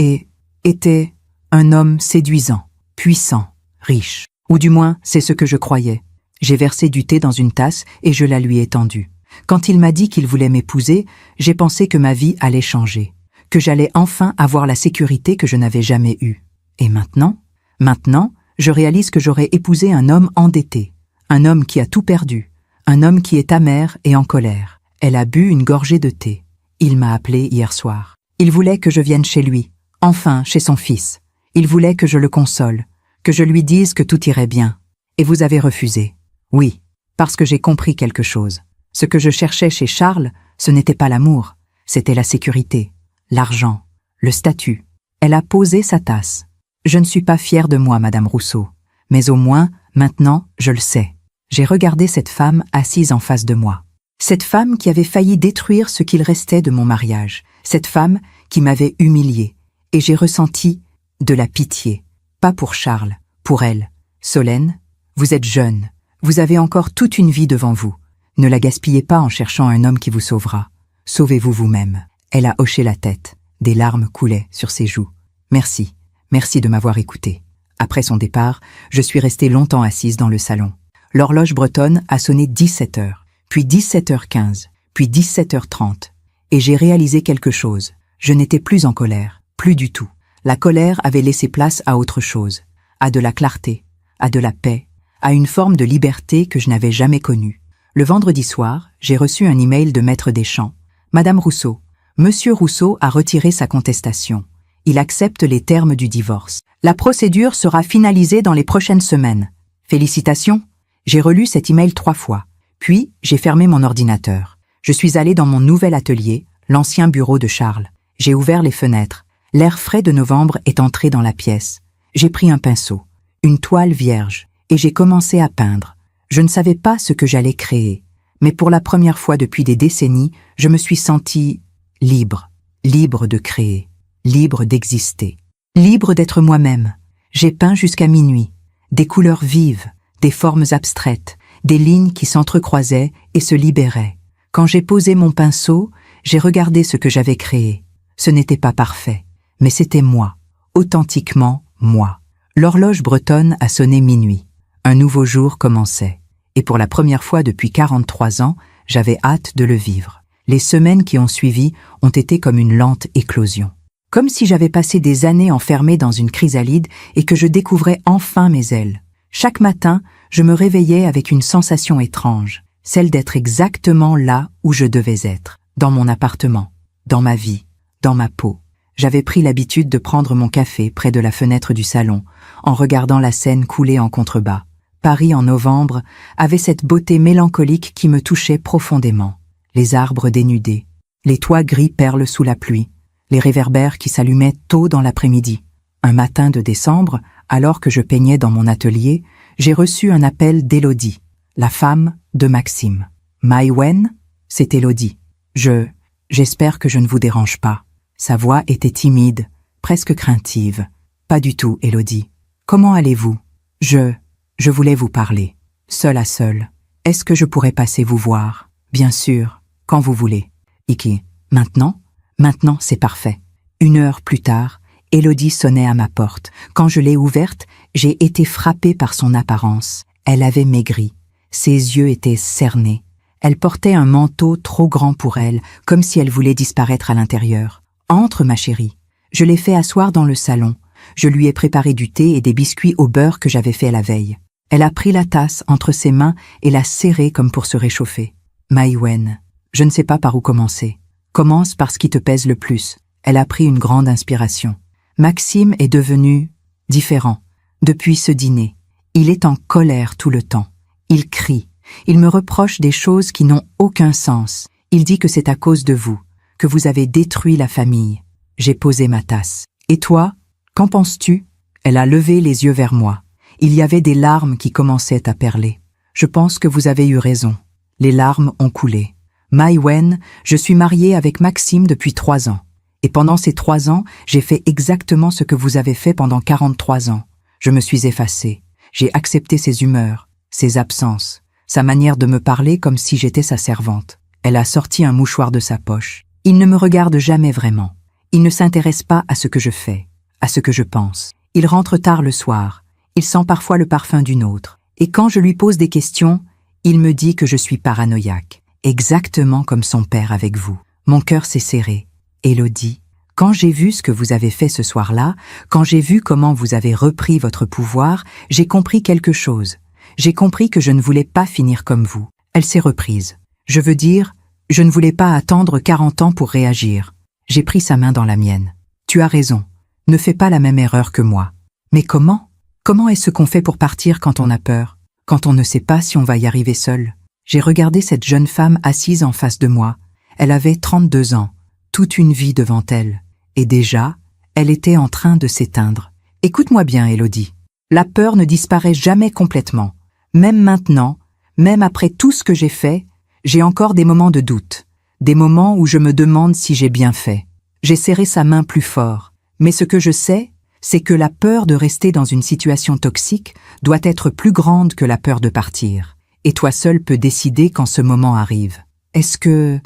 était un homme séduisant, puissant, riche. Ou du moins, c'est ce que je croyais. J'ai versé du thé dans une tasse et je la lui ai tendue. Quand il m'a dit qu'il voulait m'épouser, j'ai pensé que ma vie allait changer, que j'allais enfin avoir la sécurité que je n'avais jamais eue. Et maintenant, je réalise que j'aurais épousé un homme endetté, un homme qui a tout perdu, un homme qui est amer et en colère. Elle a bu une gorgée de thé. Il m'a appelé hier soir. Il voulait que je vienne chez lui, enfin chez son fils. Il voulait que je le console, que je lui dise que tout irait bien. Et vous avez refusé. Oui, parce que j'ai compris quelque chose. Ce que je cherchais chez Charles, ce n'était pas l'amour, c'était la sécurité, l'argent, le statut. Elle a posé sa tasse. Je ne suis pas fière de moi, Madame Rousseau, mais au moins, maintenant, je le sais. J'ai regardé cette femme assise en face de moi. Cette femme qui avait failli détruire ce qu'il restait de mon mariage. Cette femme qui m'avait humiliée. Et j'ai ressenti de la pitié. Pas pour Charles, pour elle. Solène, vous êtes jeune. Vous avez encore toute une vie devant vous. Ne la gaspillez pas en cherchant un homme qui vous sauvera. Sauvez-vous vous-même. Elle a hoché la tête. Des larmes coulaient sur ses joues. Merci. Merci de m'avoir écoutée. Après son départ, je suis restée longtemps assise dans le salon. L'horloge bretonne a sonné 17 heures, puis 17h15, puis 17h30. Et j'ai réalisé quelque chose. Je n'étais plus en colère, plus du tout. La colère avait laissé place à autre chose, à de la clarté, à de la paix, à une forme de liberté que je n'avais jamais connue. Le vendredi soir, j'ai reçu un email de Maître Deschamps. Madame Rousseau, Monsieur Rousseau a retiré sa contestation. Il accepte les termes du divorce. La procédure sera finalisée dans les prochaines semaines. Félicitations. J'ai relu cet email 3 fois. Puis, j'ai fermé mon ordinateur. Je suis allée dans mon nouvel atelier, l'ancien bureau de Charles. J'ai ouvert les fenêtres. L'air frais de novembre est entré dans la pièce. J'ai pris un pinceau, une toile vierge, et j'ai commencé à peindre. Je ne savais pas ce que j'allais créer, mais pour la première fois depuis des décennies, je me suis sentie libre, libre de créer, libre d'exister, libre d'être moi-même. J'ai peint jusqu'à minuit, des couleurs vives, des formes abstraites, des lignes qui s'entrecroisaient et se libéraient. Quand j'ai posé mon pinceau, j'ai regardé ce que j'avais créé. Ce n'était pas parfait, mais c'était moi, authentiquement moi. L'horloge bretonne a sonné minuit. Un nouveau jour commençait. Et pour la première fois depuis 43 ans, j'avais hâte de le vivre. Les semaines qui ont suivi ont été comme une lente éclosion. Comme si j'avais passé des années enfermée dans une chrysalide et que je découvrais enfin mes ailes. Chaque matin, je me réveillais avec une sensation étrange, celle d'être exactement là où je devais être, dans mon appartement, dans ma vie, dans ma peau. J'avais pris l'habitude de prendre mon café près de la fenêtre du salon, en regardant la Seine couler en contrebas. Paris en novembre avait cette beauté mélancolique qui me touchait profondément. Les arbres dénudés, les toits gris perles sous la pluie, les réverbères qui s'allumaient tôt dans l'après-midi. Un matin de décembre, alors que je peignais dans mon atelier, j'ai reçu un appel d'Élodie, la femme de Maxime. « Maïwen ?» C'est Élodie. « J'espère que je ne vous dérange pas. » Sa voix était timide, presque craintive. « Pas du tout, Élodie. Comment allez-vous ? Je voulais vous parler, seul à seul. Est-ce que je pourrais passer vous voir ? Bien sûr, quand vous voulez. Iki, maintenant ? Maintenant, c'est parfait. 1 heure plus tard, Élodie sonnait à ma porte. Quand je l'ai ouverte, j'ai été frappée par son apparence. Elle avait maigri. Ses yeux étaient cernés. Elle portait un manteau trop grand pour elle, comme si elle voulait disparaître à l'intérieur. « Entre, ma chérie. » Je l'ai fait asseoir dans le salon. Je lui ai préparé du thé et des biscuits au beurre que j'avais fait la veille. Elle a pris la tasse entre ses mains et l'a serrée comme pour se réchauffer. « Maïwen, je ne sais pas par où commencer. Commence par ce qui te pèse le plus. » Elle a pris une grande inspiration. Maxime est devenu différent. Depuis ce dîner, il est en colère tout le temps. Il crie. Il me reproche des choses qui n'ont aucun sens. Il dit que c'est à cause de vous, que vous avez détruit la famille. J'ai posé ma tasse. Et toi, qu'en penses-tu? Elle a levé les yeux vers moi. Il y avait des larmes qui commençaient à perler. Je pense que vous avez eu raison. Les larmes ont coulé. Mai-Wen, je suis mariée avec Maxime depuis 3 ans. Et pendant ces 3 ans, j'ai fait exactement ce que vous avez fait pendant 43 ans. Je me suis effacée. J'ai accepté ses humeurs, ses absences, sa manière de me parler comme si j'étais sa servante. Elle a sorti un mouchoir de sa poche. Il ne me regarde jamais vraiment. Il ne s'intéresse pas à ce que je fais, à ce que je pense. Il rentre tard le soir. Il sent parfois le parfum d'une autre. Et quand je lui pose des questions, il me dit que je suis paranoïaque. Exactement comme son père avec vous. Mon cœur s'est serré. Élodie, quand j'ai vu ce que vous avez fait ce soir-là, quand j'ai vu comment vous avez repris votre pouvoir, j'ai compris quelque chose. J'ai compris que je ne voulais pas finir comme vous. Elle s'est reprise. Je veux dire, je ne voulais pas attendre 40 ans pour réagir. J'ai pris sa main dans la mienne. Tu as raison. Ne fais pas la même erreur que moi. Mais comment? Comment est-ce qu'on fait pour partir quand on a peur? Quand on ne sait pas si on va y arriver seul? J'ai regardé cette jeune femme assise en face de moi. Elle avait 32 ans, toute une vie devant elle. Et déjà, elle était en train de s'éteindre. Écoute-moi bien, Élodie. La peur ne disparaît jamais complètement. Même maintenant, même après tout ce que j'ai fait, j'ai encore des moments de doute. Des moments où je me demande si j'ai bien fait. J'ai serré sa main plus fort. Mais ce que je sais, c'est que la peur de rester dans une situation toxique doit être plus grande que la peur de partir. Et toi seul peux décider quand ce moment arrive. Est-ce que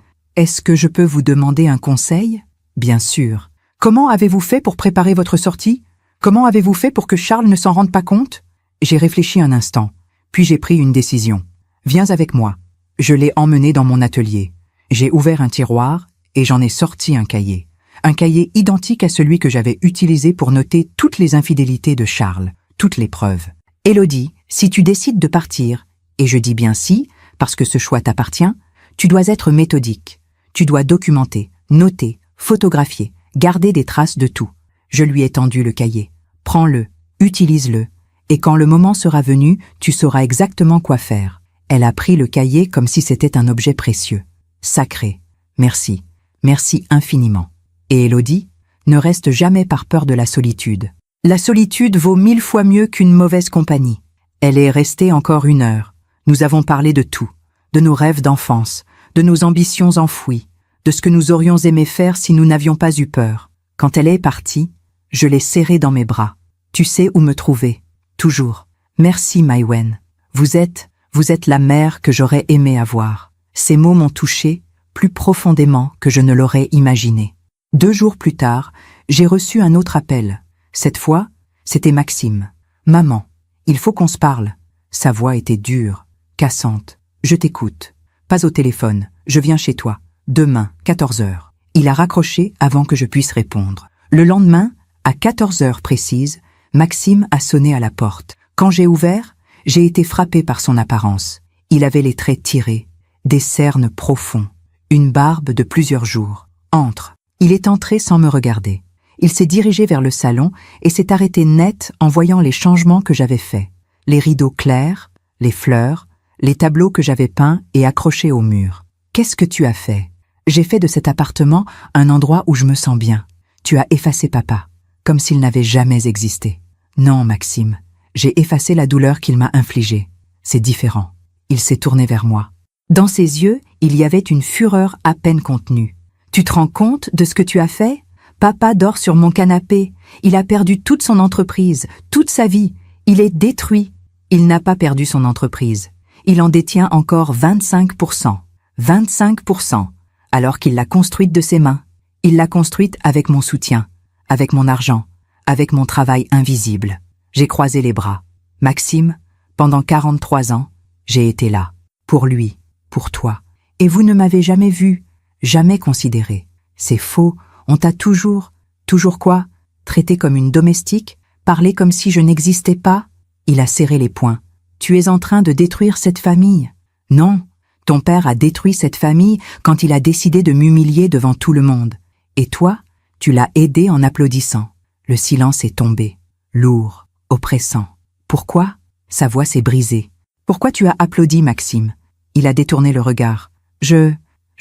je peux vous demander un conseil? Bien sûr. Comment avez-vous fait pour préparer votre sortie? Comment avez-vous fait pour que Charles ne s'en rende pas compte? J'ai réfléchi un instant, puis j'ai pris une décision. Viens avec moi. Je l'ai emmené dans mon atelier. J'ai ouvert un tiroir et j'en ai sorti un cahier. Un cahier identique à celui que j'avais utilisé pour noter toutes les infidélités de Charles, toutes les preuves. Élodie, si tu décides de partir, et je dis bien si, parce que ce choix t'appartient, tu dois être méthodique. Tu dois documenter, noter, photographier, garder des traces de tout. Je lui ai tendu le cahier. Prends-le, utilise-le, et quand le moment sera venu, tu sauras exactement quoi faire. Elle a pris le cahier comme si c'était un objet précieux. Sacré. Merci. Merci infiniment. Et Élodie, ne reste jamais par peur de la solitude. La solitude vaut 1000 fois mieux qu'une mauvaise compagnie. Elle est restée encore 1 heure. Nous avons parlé de tout, de nos rêves d'enfance, de nos ambitions enfouies, de ce que nous aurions aimé faire si nous n'avions pas eu peur. Quand elle est partie, je l'ai serrée dans mes bras. Tu sais où me trouver. Toujours. Merci, Mai-Wen. Vous êtes la mère que j'aurais aimé avoir. Ces mots m'ont touché plus profondément que je ne l'aurais imaginé. 2 jours plus tard, j'ai reçu un autre appel. Cette fois, c'était Maxime. Maman, il faut qu'on se parle. Sa voix était dure, cassante. Je t'écoute. Pas au téléphone. Je viens chez toi. Demain, 14 heures. Il a raccroché avant que je puisse répondre. Le lendemain, à 14 heures précises, Maxime a sonné à la porte. Quand j'ai ouvert, j'ai été frappée par son apparence. Il avait les traits tirés, des cernes profonds, une barbe de plusieurs jours. Entre. Il est entré sans me regarder. Il s'est dirigé vers le salon et s'est arrêté net en voyant les changements que j'avais faits. Les rideaux clairs, les fleurs, les tableaux que j'avais peints et accrochés au mur. Qu'est-ce que tu as fait? J'ai fait de cet appartement un endroit où je me sens bien. Tu as effacé papa, comme s'il n'avait jamais existé. Non, Maxime, j'ai effacé la douleur qu'il m'a infligée. C'est différent. Il s'est tourné vers moi. Dans ses yeux, il y avait une fureur à peine contenue. Tu te rends compte de ce que tu as fait? Papa dort sur mon canapé. Il a perdu toute son entreprise, toute sa vie. Il est détruit. Il n'a pas perdu son entreprise. Il en détient encore 25%. 25%, alors qu'il l'a construite de ses mains. Il l'a construite avec mon soutien, avec mon argent, avec mon travail invisible. J'ai croisé les bras. Maxime, pendant 43 ans, j'ai été là. Pour lui, pour toi. Et vous ne m'avez jamais vu, jamais considéré. C'est faux, on t'a toujours quoi? Traité comme une domestique? Parlé comme si je n'existais pas? Il a serré les poings. Tu es en train de détruire cette famille. Non, ton père a détruit cette famille quand il a décidé de m'humilier devant tout le monde. Et toi, tu l'as aidé en applaudissant. Le silence est tombé, lourd, oppressant. Pourquoi? Sa voix s'est brisée. Pourquoi tu as applaudi, Maxime? Il a détourné le regard. Je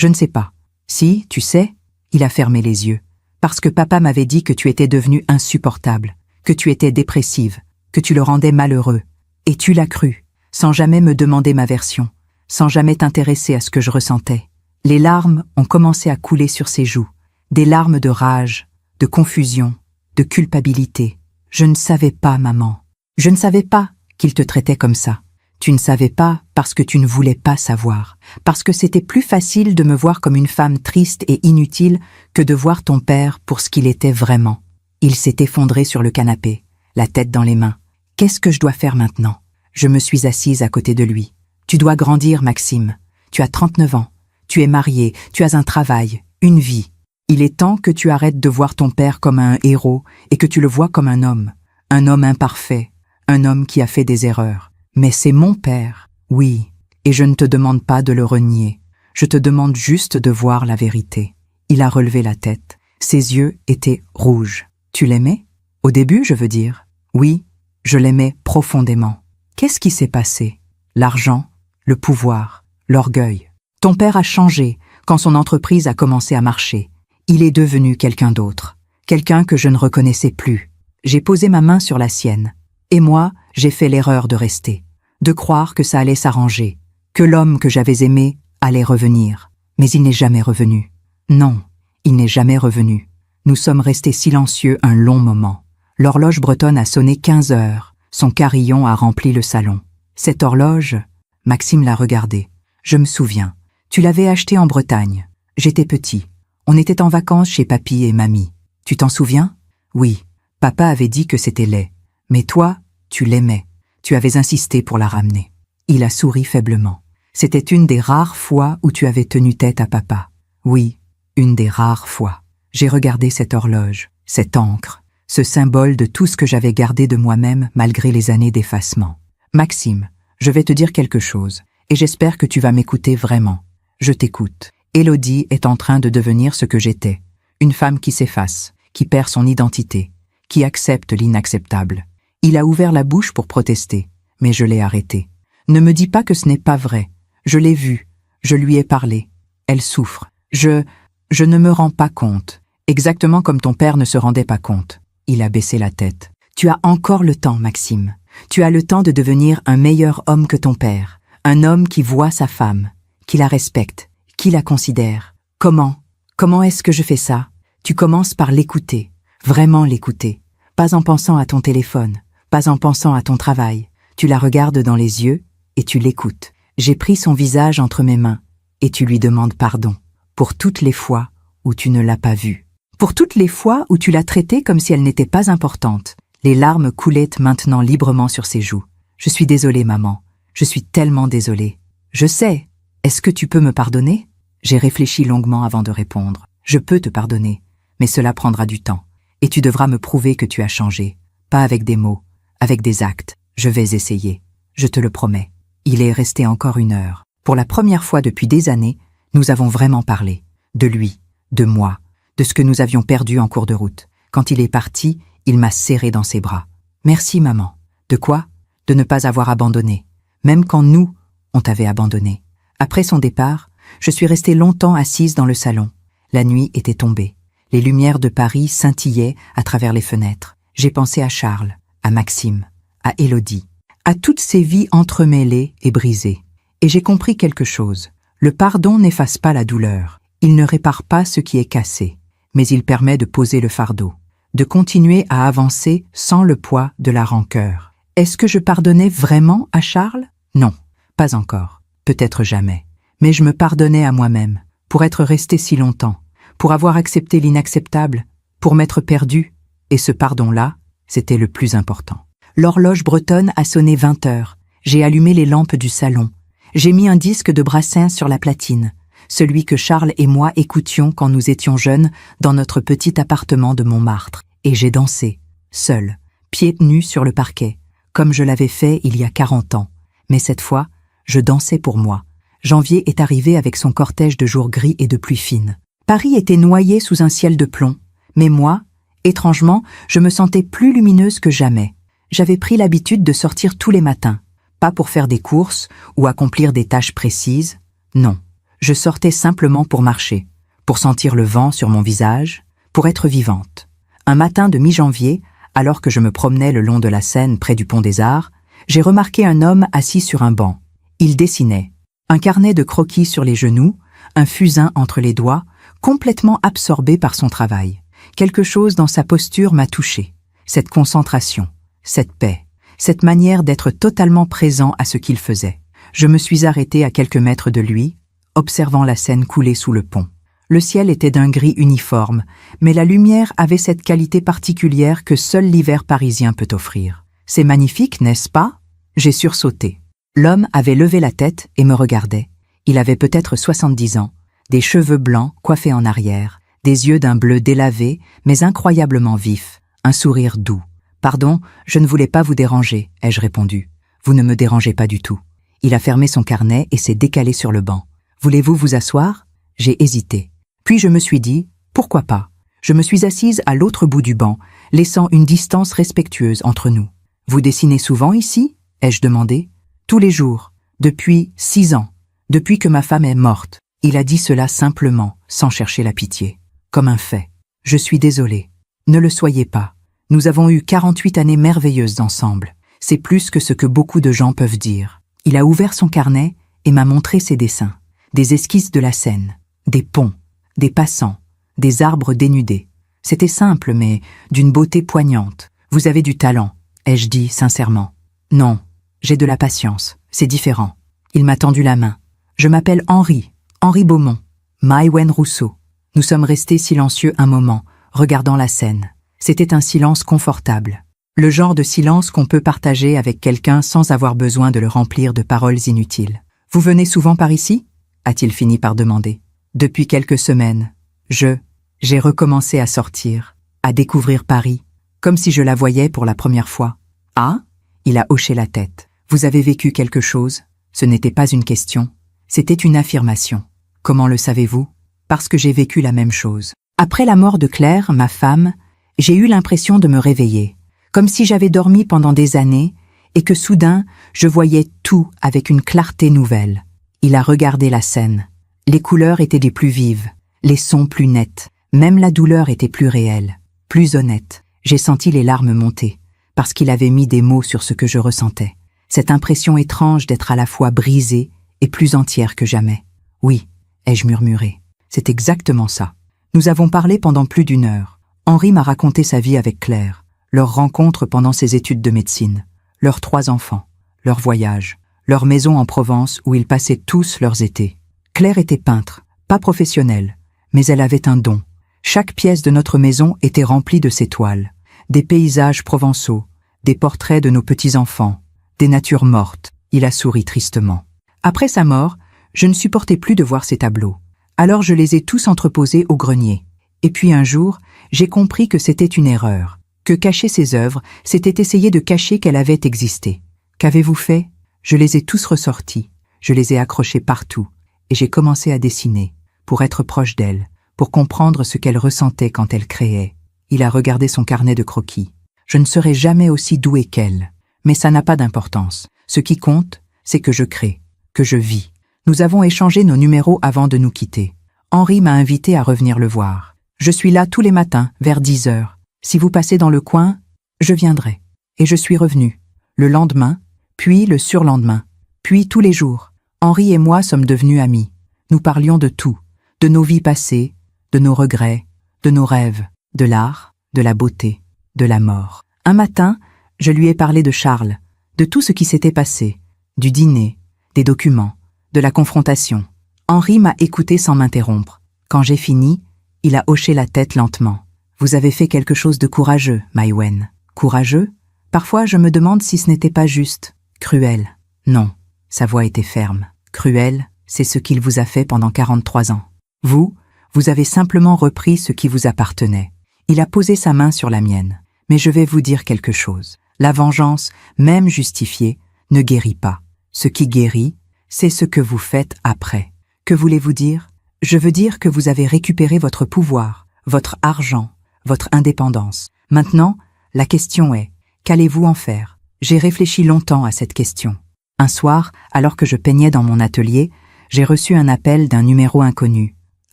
ne sais pas. Si, tu sais, il a fermé les yeux. Parce que papa m'avait dit que tu étais devenue insupportable, que tu étais dépressive, que tu le rendais malheureux. Et tu l'as cru, sans jamais me demander ma version, sans jamais t'intéresser à ce que je ressentais. Les larmes ont commencé à couler sur ses joues, des larmes de rage, de confusion, de culpabilité. Je ne savais pas, maman. Je ne savais pas qu'il te traitait comme ça. Tu ne savais pas parce que tu ne voulais pas savoir, parce que c'était plus facile de me voir comme une femme triste et inutile que de voir ton père pour ce qu'il était vraiment. Il s'est effondré sur le canapé, la tête dans les mains. Qu'est-ce que je dois faire maintenant? Je me suis assise à côté de lui. Tu dois grandir, Maxime. Tu as 39 ans. Tu es marié, tu as un travail, une vie. Il est temps que tu arrêtes de voir ton père comme un héros et que tu le vois comme un homme imparfait, un homme qui a fait des erreurs. Mais c'est mon père, oui, et je ne te demande pas de le renier. Je te demande juste de voir la vérité. Il a relevé la tête. Ses yeux étaient rouges. Tu l'aimais? Au début, je veux dire. Oui, je l'aimais profondément. Qu'est-ce qui s'est passé? L'argent, le pouvoir, l'orgueil. Ton père a changé quand son entreprise a commencé à marcher. Il est devenu quelqu'un d'autre, quelqu'un que je ne reconnaissais plus. J'ai posé ma main sur la sienne. Et moi, j'ai fait l'erreur de rester, de croire que ça allait s'arranger, que l'homme que j'avais aimé allait revenir. Mais il n'est jamais revenu. Non, il n'est jamais revenu. Nous sommes restés silencieux un long moment. L'horloge bretonne a sonné 15 heures. Son carillon a rempli le salon. Cette horloge, Maxime l'a regardée. Je me souviens. Tu l'avais achetée en Bretagne. J'étais petit. On était en vacances chez papy et mamie. Tu t'en souviens? Oui. Papa avait dit que c'était laid. Mais toi, tu l'aimais. Tu avais insisté pour la ramener. Il a souri faiblement. C'était une des rares fois où tu avais tenu tête à papa. Oui, une des rares fois. J'ai regardé cette horloge, cette encre, ce symbole de tout ce que j'avais gardé de moi-même malgré les années d'effacement. Maxime, je vais te dire quelque chose, et j'espère que tu vas m'écouter vraiment. Je t'écoute. Élodie est en train de devenir ce que j'étais. Une femme qui s'efface, qui perd son identité, qui accepte l'inacceptable. Il a ouvert la bouche pour protester, mais je l'ai arrêté. Ne me dis pas que ce n'est pas vrai. Je l'ai vue, je lui ai parlé. Elle souffre. Je ne me rends pas compte. Exactement comme ton père ne se rendait pas compte. Il a baissé la tête. Tu as encore le temps, Maxime. Tu as le temps de devenir un meilleur homme que ton père. Un homme qui voit sa femme, qui la respecte, qui la considère. Comment est-ce que je fais ça? Tu commences par l'écouter, vraiment l'écouter. Pas en pensant à ton téléphone, pas en pensant à ton travail. Tu la regardes dans les yeux et tu l'écoutes. J'ai pris son visage entre mes mains et tu lui demandes pardon pour toutes les fois où tu ne l'as pas vue. Pour toutes les fois où tu l'as traitée comme si elle n'était pas importante. Les larmes coulaient maintenant librement sur ses joues. Je suis désolée, maman. Je suis tellement désolée. Je sais. Est-ce que tu peux me pardonner? J'ai réfléchi longuement avant de répondre. Je peux te pardonner, mais cela prendra du temps. Et tu devras me prouver que tu as changé. Pas avec des mots, avec des actes. Je vais essayer. Je te le promets. Il est resté encore 1 heure. Pour la première fois depuis des années, nous avons vraiment parlé. De lui, de moi, de ce que nous avions perdu en cours de route. Quand il est parti, il m'a serré dans ses bras. Merci, maman. De quoi? De ne pas avoir abandonné. Même quand nous, on t'avait abandonné. Après son départ, je suis restée longtemps assise dans le salon. La nuit était tombée. Les lumières de Paris scintillaient à travers les fenêtres. J'ai pensé à Charles, à Maxime, à Élodie, à toutes ces vies entremêlées et brisées. Et j'ai compris quelque chose. Le pardon n'efface pas la douleur. Il ne répare pas ce qui est cassé. Mais il permet de poser le fardeau, de continuer à avancer sans le poids de la rancœur. Est-ce que je pardonnais vraiment à Charles? Non, pas encore, peut-être jamais. Mais je me pardonnais à moi-même, pour être restée si longtemps, pour avoir accepté l'inacceptable, pour m'être perdue. Et ce pardon-là, c'était le plus important. L'horloge bretonne a sonné 20 heures. J'ai allumé les lampes du salon. J'ai mis un disque de Brassens sur la platine, celui que Charles et moi écoutions quand nous étions jeunes dans notre petit appartement de Montmartre. Et j'ai dansé, seule, pieds nus sur le parquet, comme je l'avais fait il y a 40 ans. Mais cette fois, je dansais pour moi. Janvier est arrivé avec son cortège de jours gris et de pluie fine. Paris était noyé sous un ciel de plomb, mais moi, Étrangement, je me sentais plus lumineuse que jamais. J'avais pris l'habitude de sortir tous les matins, pas pour faire des courses ou accomplir des tâches précises, non. Je sortais simplement pour marcher, pour sentir le vent sur mon visage, pour être vivante. Un matin de mi-janvier, alors que je me promenais le long de la Seine près du pont des Arts, j'ai remarqué un homme assis sur un banc. Il dessinait. Un carnet de croquis sur les genoux, un fusain entre les doigts, complètement absorbé par son travail. Quelque chose dans sa posture m'a touchée. Cette concentration, cette paix, cette manière d'être totalement présent à ce qu'il faisait. Je me suis arrêtée à quelques mètres de lui, observant la Seine couler sous le pont. Le ciel était d'un gris uniforme, mais la lumière avait cette qualité particulière que seul l'hiver parisien peut offrir. C'est magnifique, n'est-ce pas? J'ai sursauté. L'homme avait levé la tête et me regardait. Il avait peut-être 70 ans, des cheveux blancs coiffés en arrière, des yeux d'un bleu délavé, mais incroyablement vifs, un sourire doux. « Pardon, je ne voulais pas vous déranger », ai-je répondu. « Vous ne me dérangez pas du tout. » Il a fermé son carnet et s'est décalé sur le banc. « Voulez-vous vous asseoir ?» J'ai hésité. Puis je me suis dit, pourquoi pas? Je me suis assise à l'autre bout du banc, laissant une distance respectueuse entre nous. « Vous dessinez souvent ici ?» ai-je demandé. « Tous les jours, depuis 6 ans, depuis que ma femme est morte. » Il a dit cela simplement, sans chercher la pitié, comme un fait. « Je suis désolée. Ne le soyez pas. Nous avons eu 48 années merveilleuses ensemble. C'est plus que ce que beaucoup de gens peuvent dire. » Il a ouvert son carnet et m'a montré ses dessins. Des esquisses de la Seine, des ponts, des passants, des arbres dénudés. C'était simple, mais d'une beauté poignante. « Vous avez du talent », ai-je dit sincèrement. « Non, j'ai de la patience, c'est différent. » Il m'a tendu la main. « Je m'appelle Henri Beaumont, Maïwenn Rousseau. » Nous sommes restés silencieux un moment, regardant la Seine. C'était un silence confortable. Le genre de silence qu'on peut partager avec quelqu'un sans avoir besoin de le remplir de paroles inutiles. « Vous venez souvent par ici ?» a-t-il fini par demander. « Depuis quelques semaines. J'ai recommencé à sortir, à découvrir Paris, comme si je la voyais pour la première fois. »« Ah ?» Il a hoché la tête. « Vous avez vécu quelque chose ?» Ce n'était pas une question, c'était une affirmation. « Comment le savez-vous ?» Parce que j'ai vécu la même chose. Après la mort de Claire, ma femme, j'ai eu l'impression de me réveiller, comme si j'avais dormi pendant des années et que soudain, je voyais tout avec une clarté nouvelle. Il a regardé la Seine. Les couleurs étaient des plus vives, les sons plus nets, même la douleur était plus réelle, plus honnête. J'ai senti les larmes monter, parce qu'il avait mis des mots sur ce que je ressentais. Cette impression étrange d'être à la fois brisée et plus entière que jamais. « Oui », ai-je murmuré, « c'est exactement ça. » Nous avons parlé pendant plus d'1 heure. Henri m'a raconté sa vie avec Claire, leur rencontre pendant ses études de médecine, leurs 3 enfants, leur voyage, leur maison en Provence où ils passaient tous leurs étés. Claire était peintre, pas professionnelle, mais elle avait un don. Chaque pièce de notre maison était remplie de ses toiles, des paysages provençaux, des portraits de nos petits-enfants, des natures mortes. Il a souri tristement. Après sa mort, je ne supportais plus de voir ces tableaux. Alors je les ai tous entreposés au grenier. Et puis un jour, j'ai compris que c'était une erreur, que cacher ses œuvres, c'était essayer de cacher qu'elle avait existé. Qu'avez-vous fait? Je les ai tous ressortis, je les ai accrochés partout, et j'ai commencé à dessiner, pour être proche d'elle, pour comprendre ce qu'elle ressentait quand elle créait. Il a regardé son carnet de croquis. Je ne serai jamais aussi doué qu'elle, mais ça n'a pas d'importance. Ce qui compte, c'est que je crée, que je vis. Nous avons échangé nos numéros avant de nous quitter. Henri m'a invité à revenir le voir. Je suis là tous les matins, vers 10 heures. Si vous passez dans le coin, je viendrai. Et je suis revenue. Le lendemain, puis le surlendemain, puis tous les jours. Henri et moi sommes devenus amis. Nous parlions de tout, de nos vies passées, de nos regrets, de nos rêves, de l'art, de la beauté, de la mort. Un matin, je lui ai parlé de Charles, de tout ce qui s'était passé, du dîner, des documents, de la confrontation. Henri m'a écouté sans m'interrompre. Quand j'ai fini, il a hoché la tête lentement. « Vous avez fait quelque chose de courageux, Maïwenn. »« Courageux ? Parfois je me demande si ce n'était pas juste. Cruel. » Non, sa voix était ferme. « Cruel, c'est ce qu'il vous a fait pendant 43 ans. Vous avez simplement repris ce qui vous appartenait. » Il a posé sa main sur la mienne. « Mais je vais vous dire quelque chose. La vengeance, même justifiée, ne guérit pas. Ce qui guérit, c'est ce que vous faites après. Que voulez-vous dire ? Je veux dire que vous avez récupéré votre pouvoir, votre argent, votre indépendance. Maintenant, la question est, qu'allez-vous en faire? J'ai réfléchi longtemps à cette question. Un soir, alors que je peignais dans mon atelier, j'ai reçu un appel d'un numéro inconnu. «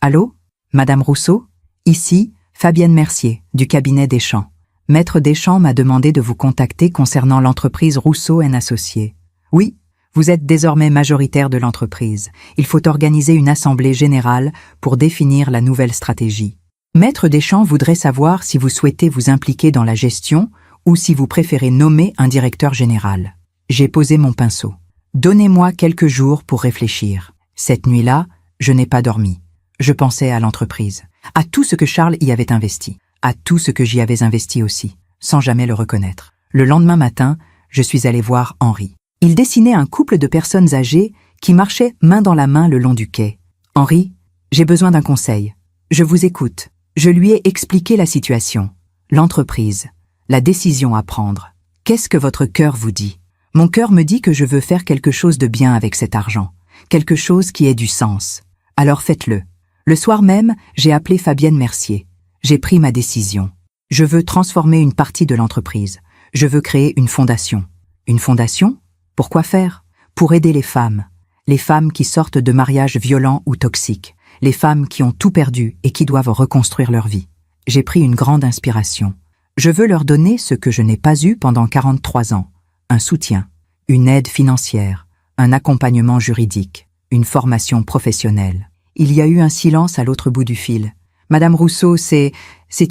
Allô? Madame Rousseau? Ici, Fabienne Mercier, du cabinet Deschamps. Maître Deschamps m'a demandé de vous contacter concernant l'entreprise Rousseau & Associés. Oui, vous êtes désormais majoritaire de l'entreprise. Il faut organiser une assemblée générale pour définir la nouvelle stratégie. Maître Deschamps voudrait savoir si vous souhaitez vous impliquer dans la gestion ou si vous préférez nommer un directeur général. J'ai posé mon pinceau. Donnez-moi quelques jours pour réfléchir. Cette nuit-là, je n'ai pas dormi. Je pensais à l'entreprise, à tout ce que Charles y avait investi, à tout ce que j'y avais investi aussi, sans jamais le reconnaître. Le lendemain matin, je suis allé voir Henri. Il dessinait un couple de personnes âgées qui marchaient main dans la main le long du quai. « Henri, j'ai besoin d'un conseil. Je vous écoute. » Je lui ai expliqué la situation, l'entreprise, la décision à prendre. « Qu'est-ce que votre cœur vous dit ?» Mon cœur me dit que je veux faire quelque chose de bien avec cet argent, quelque chose qui ait du sens. Alors faites-le. Le soir même, j'ai appelé Fabienne Mercier. J'ai pris ma décision. Je veux transformer une partie de l'entreprise. Je veux créer une fondation. Une fondation? Pourquoi faire? Pour aider les femmes qui sortent de mariages violents ou toxiques, les femmes qui ont tout perdu et qui doivent reconstruire leur vie. J'ai pris une grande inspiration. Je veux leur donner ce que je n'ai pas eu pendant 43 ans. Un soutien, une aide financière, un accompagnement juridique, une formation professionnelle. Il y a eu un silence à l'autre bout du fil. Madame Rousseau, c'est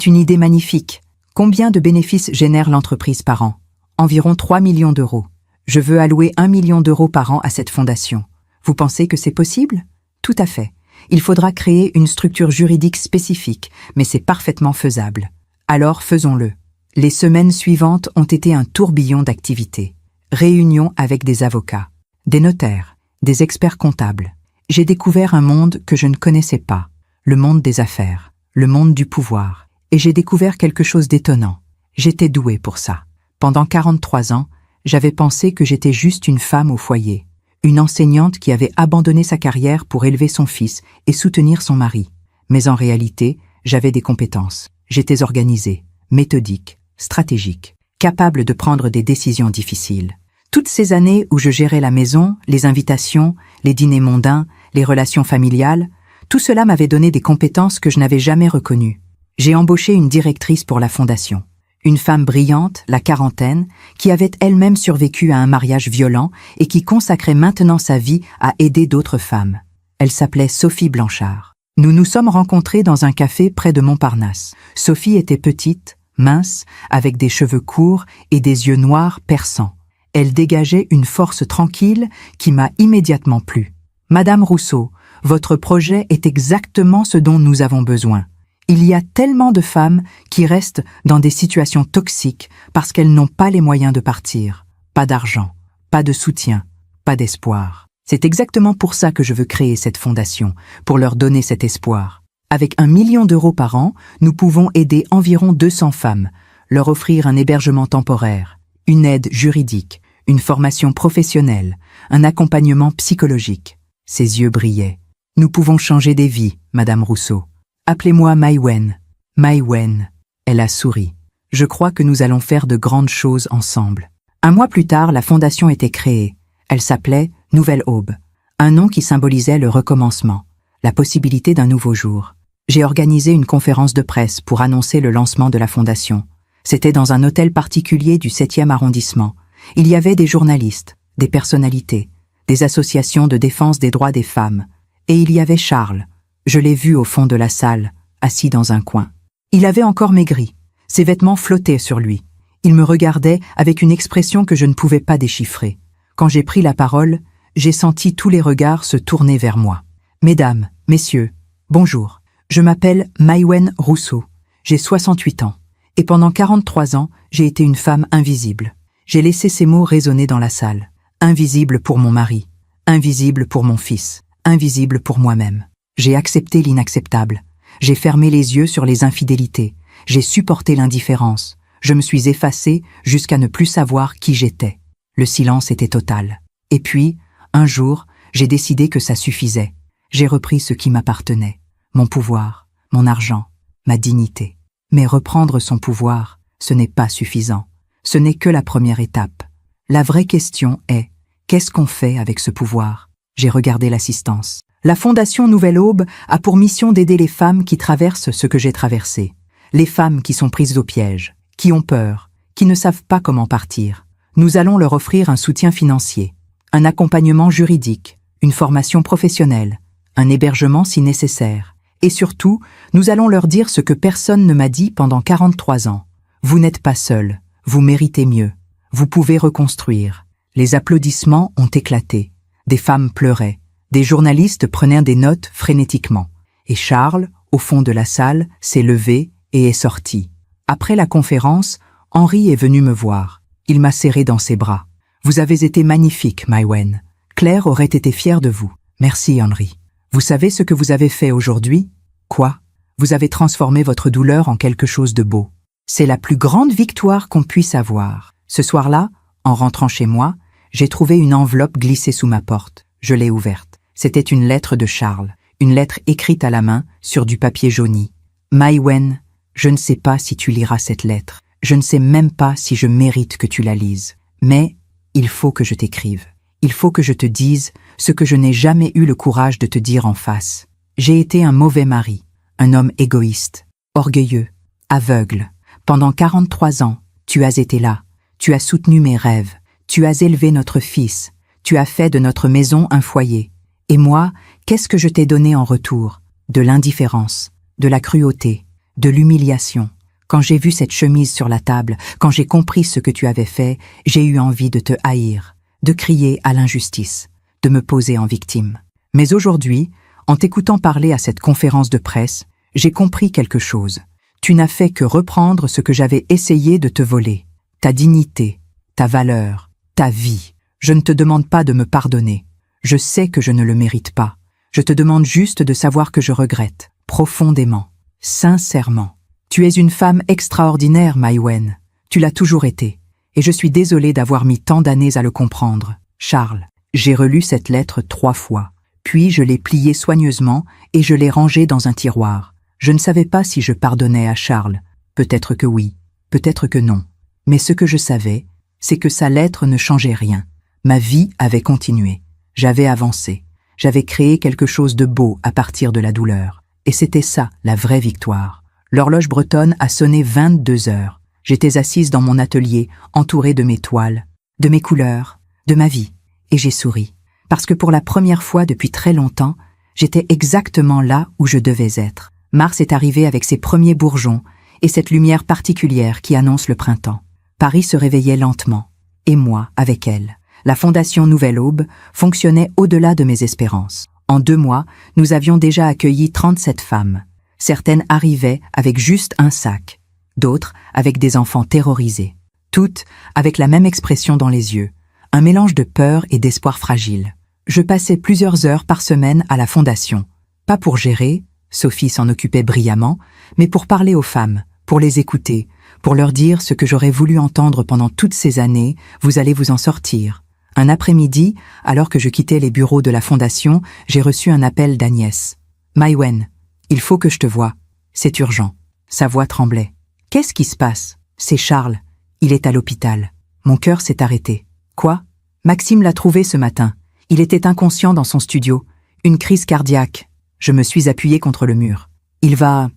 une idée magnifique. Combien de bénéfices génère l'entreprise par an? Environ 3 millions d'euros. Je veux allouer 1 million d'euros par an à cette fondation. Vous pensez que c'est possible? Tout à fait. Il faudra créer une structure juridique spécifique, mais c'est parfaitement faisable. Alors faisons-le. Les semaines suivantes ont été un tourbillon d'activités. Réunions avec des avocats, des notaires, des experts comptables. J'ai découvert un monde que je ne connaissais pas, le monde des affaires, le monde du pouvoir. Et j'ai découvert quelque chose d'étonnant. J'étais douée pour ça. Pendant 43 ans, j'avais pensé que j'étais juste une femme au foyer, une enseignante qui avait abandonné sa carrière pour élever son fils et soutenir son mari. Mais en réalité, j'avais des compétences. J'étais organisée, méthodique, stratégique, capable de prendre des décisions difficiles. Toutes ces années où je gérais la maison, les invitations, les dîners mondains, les relations familiales, tout cela m'avait donné des compétences que je n'avais jamais reconnues. J'ai embauché une directrice pour la fondation. Une femme brillante, la quarantaine, qui avait elle-même survécu à un mariage violent et qui consacrait maintenant sa vie à aider d'autres femmes. Elle s'appelait Sophie Blanchard. Nous nous sommes rencontrés dans un café près de Montparnasse. Sophie était petite, mince, avec des cheveux courts et des yeux noirs perçants. Elle dégageait une force tranquille qui m'a immédiatement plu. « Madame Rousseau, votre projet est exactement ce dont nous avons besoin. Il y a tellement de femmes qui restent dans des situations toxiques parce qu'elles n'ont pas les moyens de partir. Pas d'argent, pas de soutien, pas d'espoir. C'est exactement pour ça que je veux créer cette fondation, pour leur donner cet espoir. Avec 1 million d'euros par an, nous pouvons aider environ 200 femmes, leur offrir un hébergement temporaire, une aide juridique, une formation professionnelle, un accompagnement psychologique. » Ses yeux brillaient. « Nous pouvons changer des vies, Madame Rousseau. Appelez-moi Maïwen. » Maïwen. Elle a souri. « Je crois que nous allons faire de grandes choses ensemble. » 1 mois plus tard, la fondation était créée. Elle s'appelait Nouvelle Aube, un nom qui symbolisait le recommencement, la possibilité d'un nouveau jour. J'ai organisé une conférence de presse pour annoncer le lancement de la fondation. C'était dans un hôtel particulier du 7e arrondissement. Il y avait des journalistes, des personnalités, des associations de défense des droits des femmes. Et il y avait Charles. Je l'ai vu au fond de la salle, assis dans un coin. Il avait encore maigri. Ses vêtements flottaient sur lui. Il me regardait avec une expression que je ne pouvais pas déchiffrer. Quand j'ai pris la parole, j'ai senti tous les regards se tourner vers moi. « Mesdames, messieurs, bonjour. Je m'appelle Maïwen Rousseau. J'ai 68 ans. Et pendant 43 ans, j'ai été une femme invisible. J'ai laissé ces mots résonner dans la salle. Invisible pour mon mari, invisible pour mon fils, invisible pour moi-même. J'ai accepté l'inacceptable. J'ai fermé les yeux sur les infidélités. J'ai supporté l'indifférence. Je me suis effacée jusqu'à ne plus savoir qui j'étais. Le silence était total. Et puis, un jour, j'ai décidé que ça suffisait. J'ai repris ce qui m'appartenait. Mon pouvoir, mon argent, ma dignité. Mais reprendre son pouvoir, ce n'est pas suffisant. Ce n'est que la première étape. La vraie question est, qu'est-ce qu'on fait avec ce pouvoir? J'ai regardé l'assistance. La Fondation Nouvelle Aube a pour mission d'aider les femmes qui traversent ce que j'ai traversé. Les femmes qui sont prises au piège, qui ont peur, qui ne savent pas comment partir. Nous allons leur offrir un soutien financier, un accompagnement juridique, une formation professionnelle, un hébergement si nécessaire. Et surtout, nous allons leur dire ce que personne ne m'a dit pendant 43 ans. Vous n'êtes pas seuls, vous méritez mieux. Vous pouvez reconstruire. Les applaudissements ont éclaté. Des femmes pleuraient. Des journalistes prenaient des notes frénétiquement. Et Charles, au fond de la salle, s'est levé et est sorti. Après la conférence, Henri est venu me voir. Il m'a serré dans ses bras. Vous avez été magnifique, Maïwenn. Claire aurait été fière de vous. Merci, Henri. Vous savez ce que vous avez fait aujourd'hui? Quoi? Vous avez transformé votre douleur en quelque chose de beau. C'est la plus grande victoire qu'on puisse avoir. Ce soir-là, en rentrant chez moi, j'ai trouvé une enveloppe glissée sous ma porte. Je l'ai ouverte. C'était une lettre de Charles, une lettre écrite à la main sur du papier jauni. Maïwenn, je ne sais pas si tu liras cette lettre. Je ne sais même pas si je mérite que tu la lises. Mais il faut que je t'écrive. Il faut que je te dise ce que je n'ai jamais eu le courage de te dire en face. J'ai été un mauvais mari, un homme égoïste, orgueilleux, aveugle. Pendant 43 ans, tu as été là. Tu as soutenu mes rêves. Tu as élevé notre fils. Tu as fait de notre maison un foyer. Et moi, qu'est-ce que je t'ai donné en retour? De l'indifférence, de la cruauté, de l'humiliation. Quand j'ai vu cette chemise sur la table, quand j'ai compris ce que tu avais fait, j'ai eu envie de te haïr, de crier à l'injustice, de me poser en victime. Mais aujourd'hui, en t'écoutant parler à cette conférence de presse, j'ai compris quelque chose. Tu n'as fait que reprendre ce que j'avais essayé de te voler. Ta dignité, ta valeur, ta vie. Je ne te demande pas de me pardonner. Je sais que je ne le mérite pas. Je te demande juste de savoir que je regrette, profondément, sincèrement. Tu es une femme extraordinaire, Maïwenn. Tu l'as toujours été. Et je suis désolée d'avoir mis tant d'années à le comprendre. Charles, j'ai relu cette lettre 3 fois. Puis je l'ai pliée soigneusement et je l'ai rangée dans un tiroir. Je ne savais pas si je pardonnais à Charles. Peut-être que oui, peut-être que non. Mais ce que je savais, c'est que sa lettre ne changeait rien. Ma vie avait continué. J'avais avancé. J'avais créé quelque chose de beau à partir de la douleur. Et c'était ça, la vraie victoire. L'horloge bretonne a sonné 22 heures. J'étais assise dans mon atelier, entourée de mes toiles, de mes couleurs, de ma vie. Et j'ai souri. Parce que pour la première fois depuis très longtemps, j'étais exactement là où je devais être. Mars est arrivé avec ses premiers bourgeons et cette lumière particulière qui annonce le printemps. Paris se réveillait lentement. Et moi, avec elle. La Fondation Nouvelle Aube fonctionnait au-delà de mes espérances. En 2 mois, nous avions déjà accueilli 37 femmes. Certaines arrivaient avec juste un sac, d'autres avec des enfants terrorisés. Toutes avec la même expression dans les yeux, un mélange de peur et d'espoir fragile. Je passais plusieurs heures par semaine à la Fondation, pas pour gérer, Sophie s'en occupait brillamment, mais pour parler aux femmes, pour les écouter, pour leur dire ce que j'aurais voulu entendre pendant toutes ces années, vous allez vous en sortir. Un après-midi, alors que je quittais les bureaux de la Fondation, j'ai reçu un appel d'Agnès. « Maïwenn, il faut que je te voie. C'est urgent. » Sa voix tremblait. « Qu'est-ce qui se passe? C'est Charles. Il est à l'hôpital. » Mon cœur s'est arrêté. « Quoi? Maxime l'a trouvé ce matin. Il était inconscient dans son studio. Une crise cardiaque. » Je me suis appuyée contre le mur. « Il va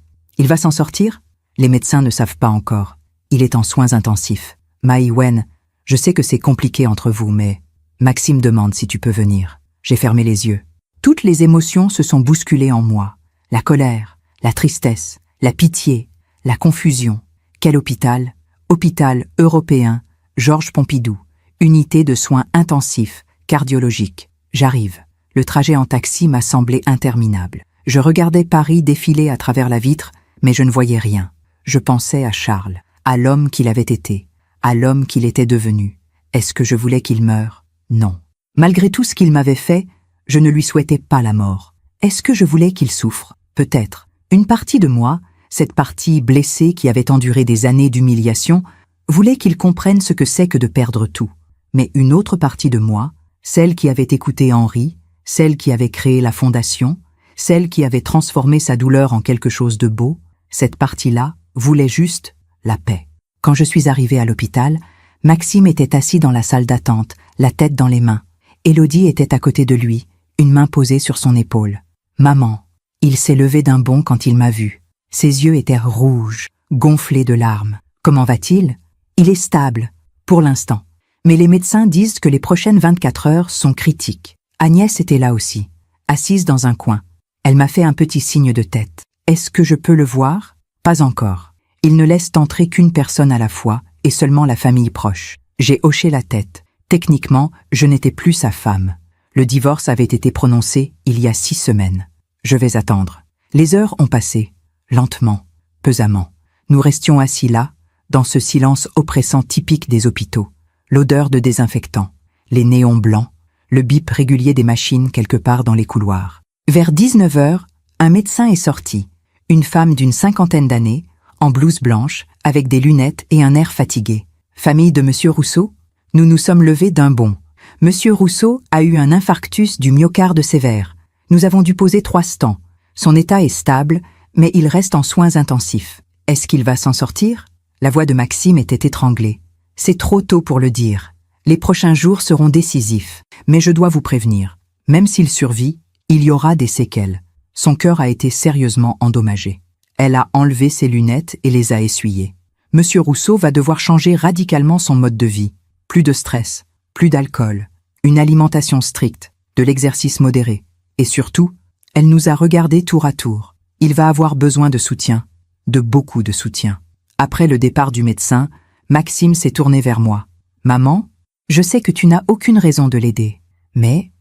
s'en sortir? » Les médecins ne savent pas encore. Il est en soins intensifs. « Maïwenn, je sais que c'est compliqué entre vous, mais... » Maxime demande si tu peux venir. J'ai fermé les yeux. Toutes les émotions se sont bousculées en moi. La colère, la tristesse, la pitié, la confusion. Quel hôpital? Hôpital européen, Georges Pompidou. Unité de soins intensifs, cardiologiques. J'arrive. Le trajet en taxi m'a semblé interminable. Je regardais Paris défiler à travers la vitre, mais je ne voyais rien. Je pensais à Charles, à l'homme qu'il avait été, à l'homme qu'il était devenu. Est-ce que je voulais qu'il meure? Non. Malgré tout ce qu'il m'avait fait, je ne lui souhaitais pas la mort. Est-ce que je voulais qu'il souffre? Peut-être. Une partie de moi, cette partie blessée qui avait enduré des années d'humiliation, voulait qu'il comprenne ce que c'est que de perdre tout. Mais une autre partie de moi, celle qui avait écouté Henri, celle qui avait créé la Fondation, celle qui avait transformé sa douleur en quelque chose de beau, cette partie-là voulait juste la paix. Quand je suis arrivée à l'hôpital, Maxime était assis dans la salle d'attente, la tête dans les mains. Élodie était à côté de lui, une main posée sur son épaule. « Maman !» Il s'est levé d'un bond quand il m'a vue. Ses yeux étaient rouges, gonflés de larmes. « Comment va-t-il » ? « Il est stable, pour l'instant. Mais les médecins disent que les prochaines 24 heures sont critiques. » Agnès était là aussi, assise dans un coin. Elle m'a fait un petit signe de tête. « Est-ce que je peux le voir ?» Pas encore. Il ne laisse entrer qu'une personne à la fois, et seulement la famille proche. J'ai hoché la tête. Techniquement, je n'étais plus sa femme. Le divorce avait été prononcé il y a 6 semaines. Je vais attendre. Les heures ont passé, lentement, pesamment. Nous restions assis là, dans ce silence oppressant typique des hôpitaux. L'odeur de désinfectant, les néons blancs, le bip régulier des machines quelque part dans les couloirs. Vers 19 heures, un médecin est sorti. Une femme d'une 50aine d'années, en blouse blanche, avec des lunettes et un air fatigué. « Famille de Monsieur Rousseau ?» Nous nous sommes levés d'un bond. Monsieur Rousseau a eu un infarctus du myocarde sévère. Nous avons dû poser 3 stents. Son état est stable, mais il reste en soins intensifs. Est-ce qu'il va s'en sortir ? La voix de Maxime était étranglée. C'est trop tôt pour le dire. Les prochains jours seront décisifs. Mais je dois vous prévenir. Même s'il survit, il y aura des séquelles. Son cœur a été sérieusement endommagé. Elle a enlevé ses lunettes et les a essuyées. Monsieur Rousseau va devoir changer radicalement son mode de vie. Plus de stress, plus d'alcool, une alimentation stricte, de l'exercice modéré. Et surtout, elle nous a regardés tour à tour. Il va avoir besoin de soutien, de beaucoup de soutien. Après le départ du médecin, Maxime s'est tourné vers moi. « Maman, je sais que tu n'as aucune raison de l'aider. Mais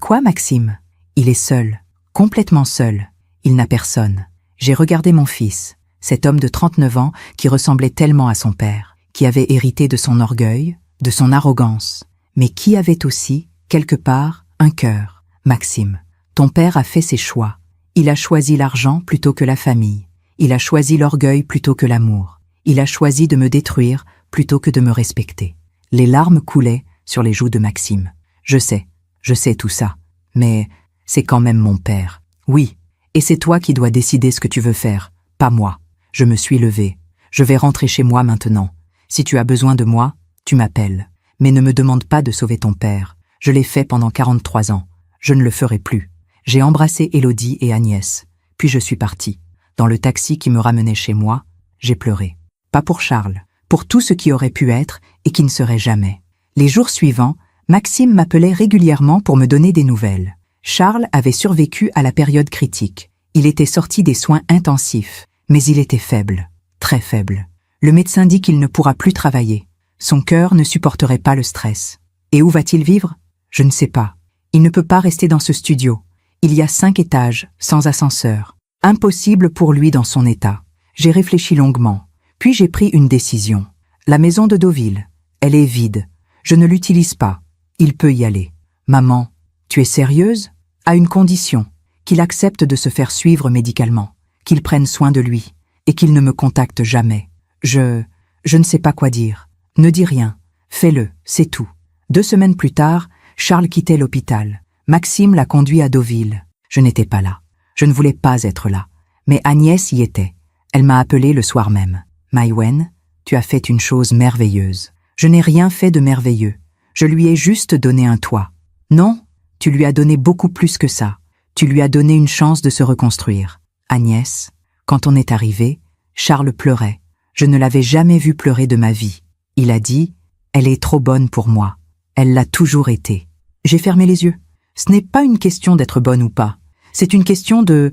quoi, Maxime ? Il est seul, complètement seul. Il n'a personne. J'ai regardé mon fils, cet homme de 39 ans qui ressemblait tellement à son père, qui avait hérité de son orgueil, de son arrogance, mais qui avait aussi, quelque part, un cœur. Maxime, ton père a fait ses choix. Il a choisi l'argent plutôt que la famille. Il a choisi l'orgueil plutôt que l'amour. Il a choisi de me détruire plutôt que de me respecter. » Les larmes coulaient sur les joues de Maxime. Je sais tout ça. Mais c'est quand même mon père. Oui, et c'est toi qui dois décider ce que tu veux faire, pas moi. Je me suis levée. Je vais rentrer chez moi maintenant. Si tu as besoin de moi, tu m'appelles. Mais ne me demande pas de sauver ton père. Je l'ai fait pendant 43 ans. Je ne le ferai plus. J'ai embrassé Élodie et Agnès. Puis je suis partie. Dans le taxi qui me ramenait chez moi, j'ai pleuré. Pas pour Charles, pour tout ce qui aurait pu être et qui ne serait jamais. Les jours suivants, Maxime m'appelait régulièrement pour me donner des nouvelles. Charles avait survécu à la période critique. Il était sorti des soins intensifs, mais il était faible, très faible. Le médecin dit qu'il ne pourra plus travailler. Son cœur ne supporterait pas le stress. Et où va-t-il vivre ? Je ne sais pas. Il ne peut pas rester dans ce studio. Il y a 5 étages, sans ascenseur. Impossible pour lui dans son état. J'ai réfléchi longuement. Puis j'ai pris une décision. La maison de Deauville, elle est vide. Je ne l'utilise pas. Il peut y aller. Maman, tu es sérieuse ? À une condition, qu'il accepte de se faire suivre médicalement, qu'il prenne soin de lui, et qu'il ne me contacte jamais. Je ne sais pas quoi dire. Ne dis rien. Fais-le, c'est tout. 2 semaines plus tard, Charles quittait l'hôpital. Maxime l'a conduit à Deauville. Je n'étais pas là. Je ne voulais pas être là. Mais Agnès y était. Elle m'a appelé le soir même. Maïwenn, tu as fait une chose merveilleuse. Je n'ai rien fait de merveilleux. Je lui ai juste donné un toit. Non, tu lui as donné beaucoup plus que ça. Tu lui as donné une chance de se reconstruire. Agnès, quand on est arrivé, Charles pleurait. Je ne l'avais jamais vu pleurer de ma vie. Il a dit, elle est trop bonne pour moi. Elle l'a toujours été. J'ai fermé les yeux. Ce n'est pas une question d'être bonne ou pas. C'est une question de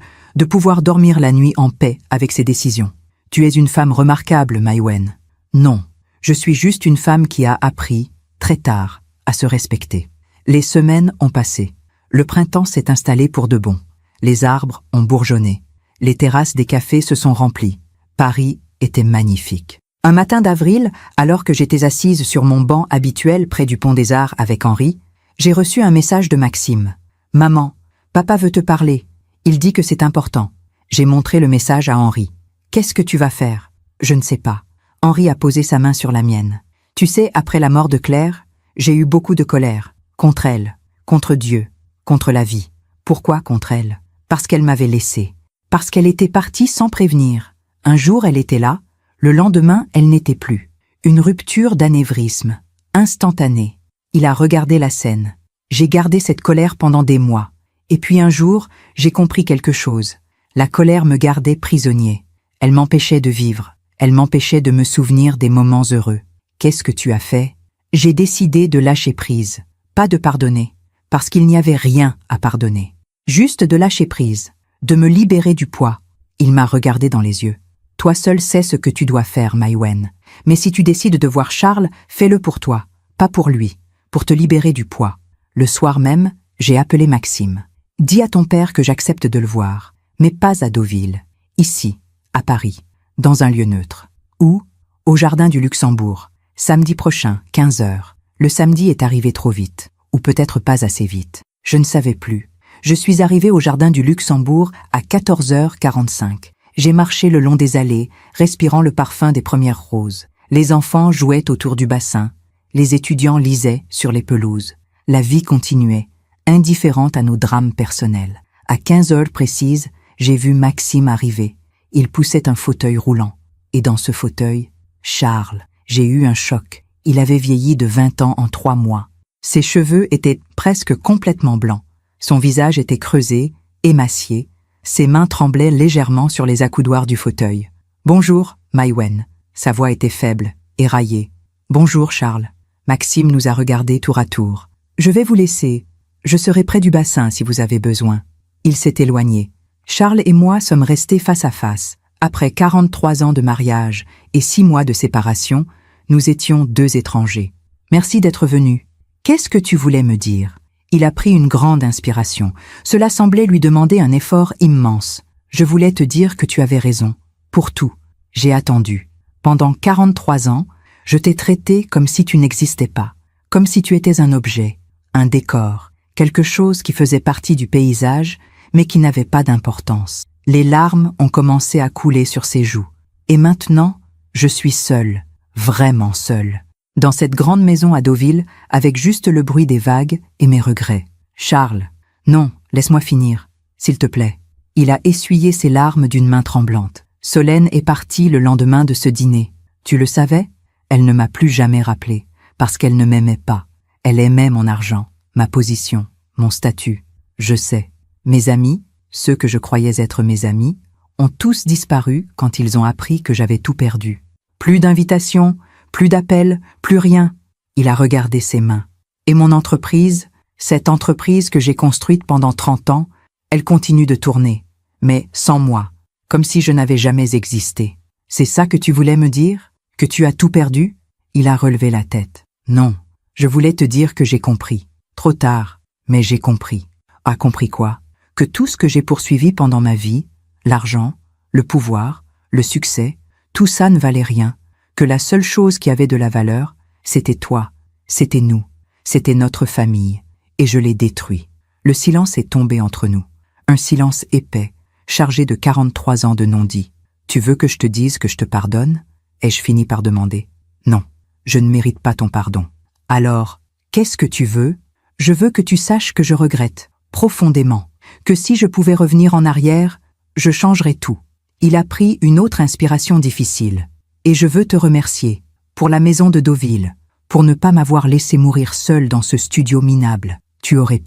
pouvoir dormir la nuit en paix avec ses décisions. Tu es une femme remarquable, Maïwenn. Non, je suis juste une femme qui a appris, très tard, à se respecter. Les semaines ont passé. Le printemps s'est installé pour de bon. Les arbres ont bourgeonné. Les terrasses des cafés se sont remplies. Paris était magnifique. Un matin d'avril, alors que j'étais assise sur mon banc habituel près du pont des Arts avec Henri, j'ai reçu un message de Maxime. « Maman, papa veut te parler. Il dit que c'est important. » J'ai montré le message à Henri. « Qu'est-ce que tu vas faire ?» Je ne sais pas. Henri a posé sa main sur la mienne. « Tu sais, après la mort de Claire, j'ai eu beaucoup de colère. Contre elle, contre Dieu, contre la vie. Pourquoi contre elle ? Parce qu'elle m'avait laissé. Parce qu'elle était partie sans prévenir. Un jour, elle était là, Le lendemain, elle n'était plus. Une rupture d'anévrisme, instantanée. Il a regardé la scène. J'ai gardé cette colère pendant des mois. Et puis un jour, j'ai compris quelque chose. La colère me gardait prisonnier. Elle m'empêchait de vivre. Elle m'empêchait de me souvenir des moments heureux. Qu'est-ce que tu as fait? J'ai décidé de lâcher prise. Pas de pardonner. Parce qu'il n'y avait rien à pardonner. Juste de lâcher prise. De me libérer du poids. Il m'a regardé dans les yeux. Toi seul sais ce que tu dois faire, Maïwenn. Mais si tu décides de voir Charles, fais-le pour toi, pas pour lui, pour te libérer du poids. Le soir même, j'ai appelé Maxime. Dis à ton père que j'accepte de le voir, mais pas à Deauville, ici, à Paris, dans un lieu neutre. Où? Au jardin du Luxembourg, samedi prochain, 15 heures. Le samedi est arrivé trop vite, ou peut-être pas assez vite. Je ne savais plus. Je suis arrivé au jardin du Luxembourg à 14h45. J'ai marché le long des allées, respirant le parfum des premières roses. Les enfants jouaient autour du bassin. Les étudiants lisaient sur les pelouses. La vie continuait, indifférente à nos drames personnels. À 15 heures précises, j'ai vu Maxime arriver. Il poussait un fauteuil roulant. Et dans ce fauteuil, Charles. J'ai eu un choc. Il avait vieilli de 20 ans en 3 mois. Ses cheveux étaient presque complètement blancs. Son visage était creusé, émacié. Ses mains tremblaient légèrement sur les accoudoirs du fauteuil. « Bonjour, Maïwenn. » Sa voix était faible, éraillée. « Bonjour, Charles. » Maxime nous a regardés tour à tour. « Je vais vous laisser. Je serai près du bassin si vous avez besoin. » Il s'est éloigné. Charles et moi sommes restés face à face. Après 43 ans de mariage et 6 mois de séparation, nous étions 2 étrangers. « Merci d'être venu. Qu'est-ce que tu voulais me dire ?» Il a pris une grande inspiration. Cela semblait lui demander un effort immense. Je voulais te dire que tu avais raison. Pour tout. J'ai attendu. Pendant 43 ans, je t'ai traité comme si tu n'existais pas. Comme si tu étais un objet, un décor, quelque chose qui faisait partie du paysage, mais qui n'avait pas d'importance. Les larmes ont commencé à couler sur ses joues. Et maintenant, je suis seule, vraiment seule. Dans cette grande maison à Deauville, avec juste le bruit des vagues et mes regrets. Charles, non, laisse-moi finir, s'il te plaît. Il a essuyé ses larmes d'une main tremblante. Solène est partie le lendemain de ce dîner. Tu le savais? Elle ne m'a plus jamais rappelé, parce qu'elle ne m'aimait pas. Elle aimait mon argent, ma position, mon statut. Je sais. Mes amis, ceux que je croyais être mes amis, ont tous disparu quand ils ont appris que j'avais tout perdu. Plus d'invitations, plus d'appels, plus rien. Il a regardé ses mains. Et mon entreprise, cette entreprise que j'ai construite pendant 30 ans, elle continue de tourner, mais sans moi, comme si je n'avais jamais existé. C'est ça que tu voulais me dire? Que tu as tout perdu? Il a relevé la tête. Non, je voulais te dire que j'ai compris. Trop tard, mais j'ai compris. A compris quoi? Que tout ce que j'ai poursuivi pendant ma vie, l'argent, le pouvoir, le succès, tout ça ne valait rien. Que la seule chose qui avait de la valeur, c'était toi, c'était nous, c'était notre famille, et je l'ai détruit. Le silence est tombé entre nous, un silence épais, chargé de 43 ans de non-dits. Tu veux que je te dise que je te pardonne? Ai-je fini par demander. Non, je ne mérite pas ton pardon. Alors, qu'est-ce que tu veux? Je veux que tu saches que je regrette, profondément, que si je pouvais revenir en arrière, je changerais tout. Il a pris une autre inspiration difficile. Et je veux te remercier, pour la maison de Deauville, pour ne pas m'avoir laissé mourir seule dans ce studio minable. Tu aurais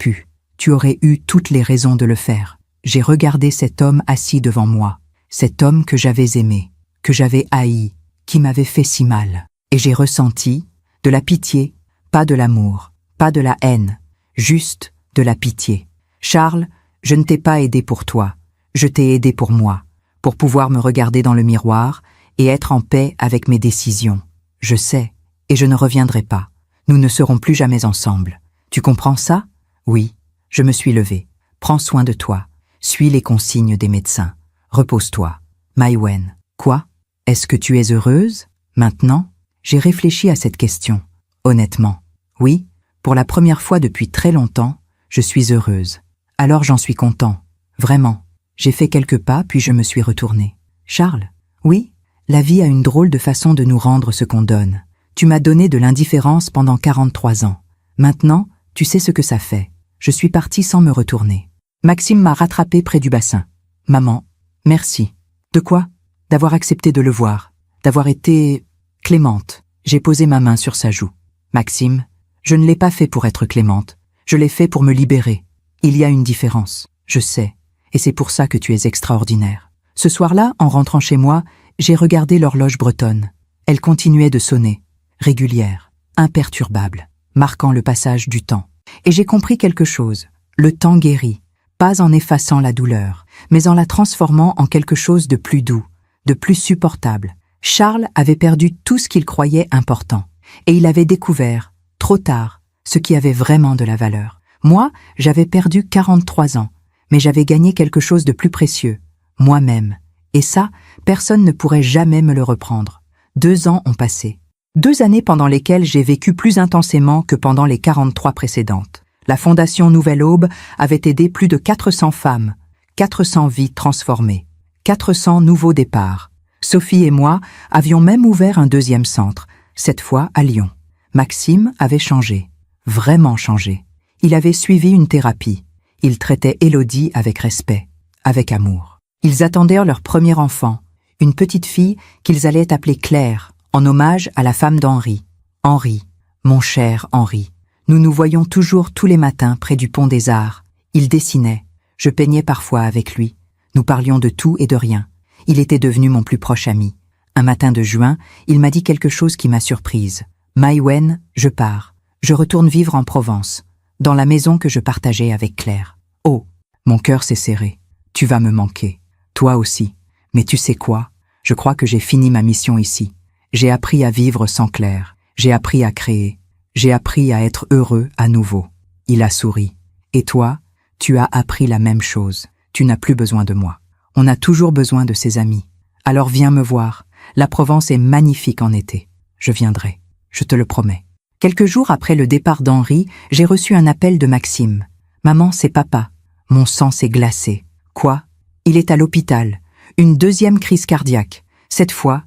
eu toutes les raisons de le faire. J'ai regardé cet homme assis devant moi, cet homme que j'avais aimé, que j'avais haï, qui m'avait fait si mal. Et j'ai ressenti de la pitié, pas de l'amour, pas de la haine, juste de la pitié. Charles, je ne t'ai pas aidé pour toi, je t'ai aidé pour moi, pour pouvoir me regarder dans le miroir et être en paix avec mes décisions. Je sais, et je ne reviendrai pas. Nous ne serons plus jamais ensemble. Tu comprends ça? Oui, je me suis levée. Prends soin de toi. Suis les consignes des médecins. Repose-toi. Maïwenn. Quoi? Est-ce que tu es heureuse? Maintenant? J'ai réfléchi à cette question. Honnêtement. Oui, pour la première fois depuis très longtemps, je suis heureuse. Alors j'en suis content. Vraiment. J'ai fait quelques pas puis je me suis retournée. Charles? Oui? La vie a une drôle de façon de nous rendre ce qu'on donne. Tu m'as donné de l'indifférence pendant 43 ans. Maintenant, tu sais ce que ça fait. Je suis partie sans me retourner. Maxime m'a rattrapée près du bassin. Maman, merci. De quoi? D'avoir accepté de le voir, d'avoir été clémente. J'ai posé ma main sur sa joue. Maxime, je ne l'ai pas fait pour être clémente. Je l'ai fait pour me libérer. Il y a une différence, je sais, et c'est pour ça que tu es extraordinaire. Ce soir-là, en rentrant chez moi, j'ai regardé l'horloge bretonne. Elle continuait de sonner, régulière, imperturbable, marquant le passage du temps. Et j'ai compris quelque chose. Le temps guérit, pas en effaçant la douleur, mais en la transformant en quelque chose de plus doux, de plus supportable. Charles avait perdu tout ce qu'il croyait important, et il avait découvert, trop tard, ce qui avait vraiment de la valeur. Moi, j'avais perdu 43 ans, mais j'avais gagné quelque chose de plus précieux, moi-même. Et ça, personne ne pourrait jamais me le reprendre. 2 ans ont passé. 2 années pendant lesquelles j'ai vécu plus intensément que pendant les 43 précédentes. La Fondation Nouvelle Aube avait aidé plus de 400 femmes, 400 vies transformées, 400 nouveaux départs. Sophie et moi avions même ouvert un 2e centre, cette fois à Lyon. Maxime avait changé, vraiment changé. Il avait suivi une thérapie. Il traitait Élodie avec respect, avec amour. Ils attendirent leur premier enfant, une petite fille qu'ils allaient appeler Claire, en hommage à la femme d'Henri. Henri, mon cher Henri. Nous nous voyions toujours tous les matins près du pont des Arts. Il dessinait, je peignais parfois avec lui. Nous parlions de tout et de rien. Il était devenu mon plus proche ami. Un matin de juin, il m'a dit quelque chose qui m'a surprise. « Maïwen, je pars. Je retourne vivre en Provence, dans la maison que je partageais avec Claire. Oh, mon cœur s'est serré. Tu vas me manquer. Toi aussi. Mais tu sais quoi? Je crois que j'ai fini ma mission ici. J'ai appris à vivre sans Claire. J'ai appris à créer. J'ai appris à être heureux à nouveau. » Il a souri. « Et toi, tu as appris la même chose. Tu n'as plus besoin de moi. On a toujours besoin de ses amis. Alors viens me voir. La Provence est magnifique en été. Je viendrai. Je te le promets. » Quelques jours après le départ d'Henri, j'ai reçu un appel de Maxime. « Maman, c'est papa. » Mon sang s'est glacé. Quoi? Il est à l'hôpital. Une 2e crise cardiaque. Cette fois,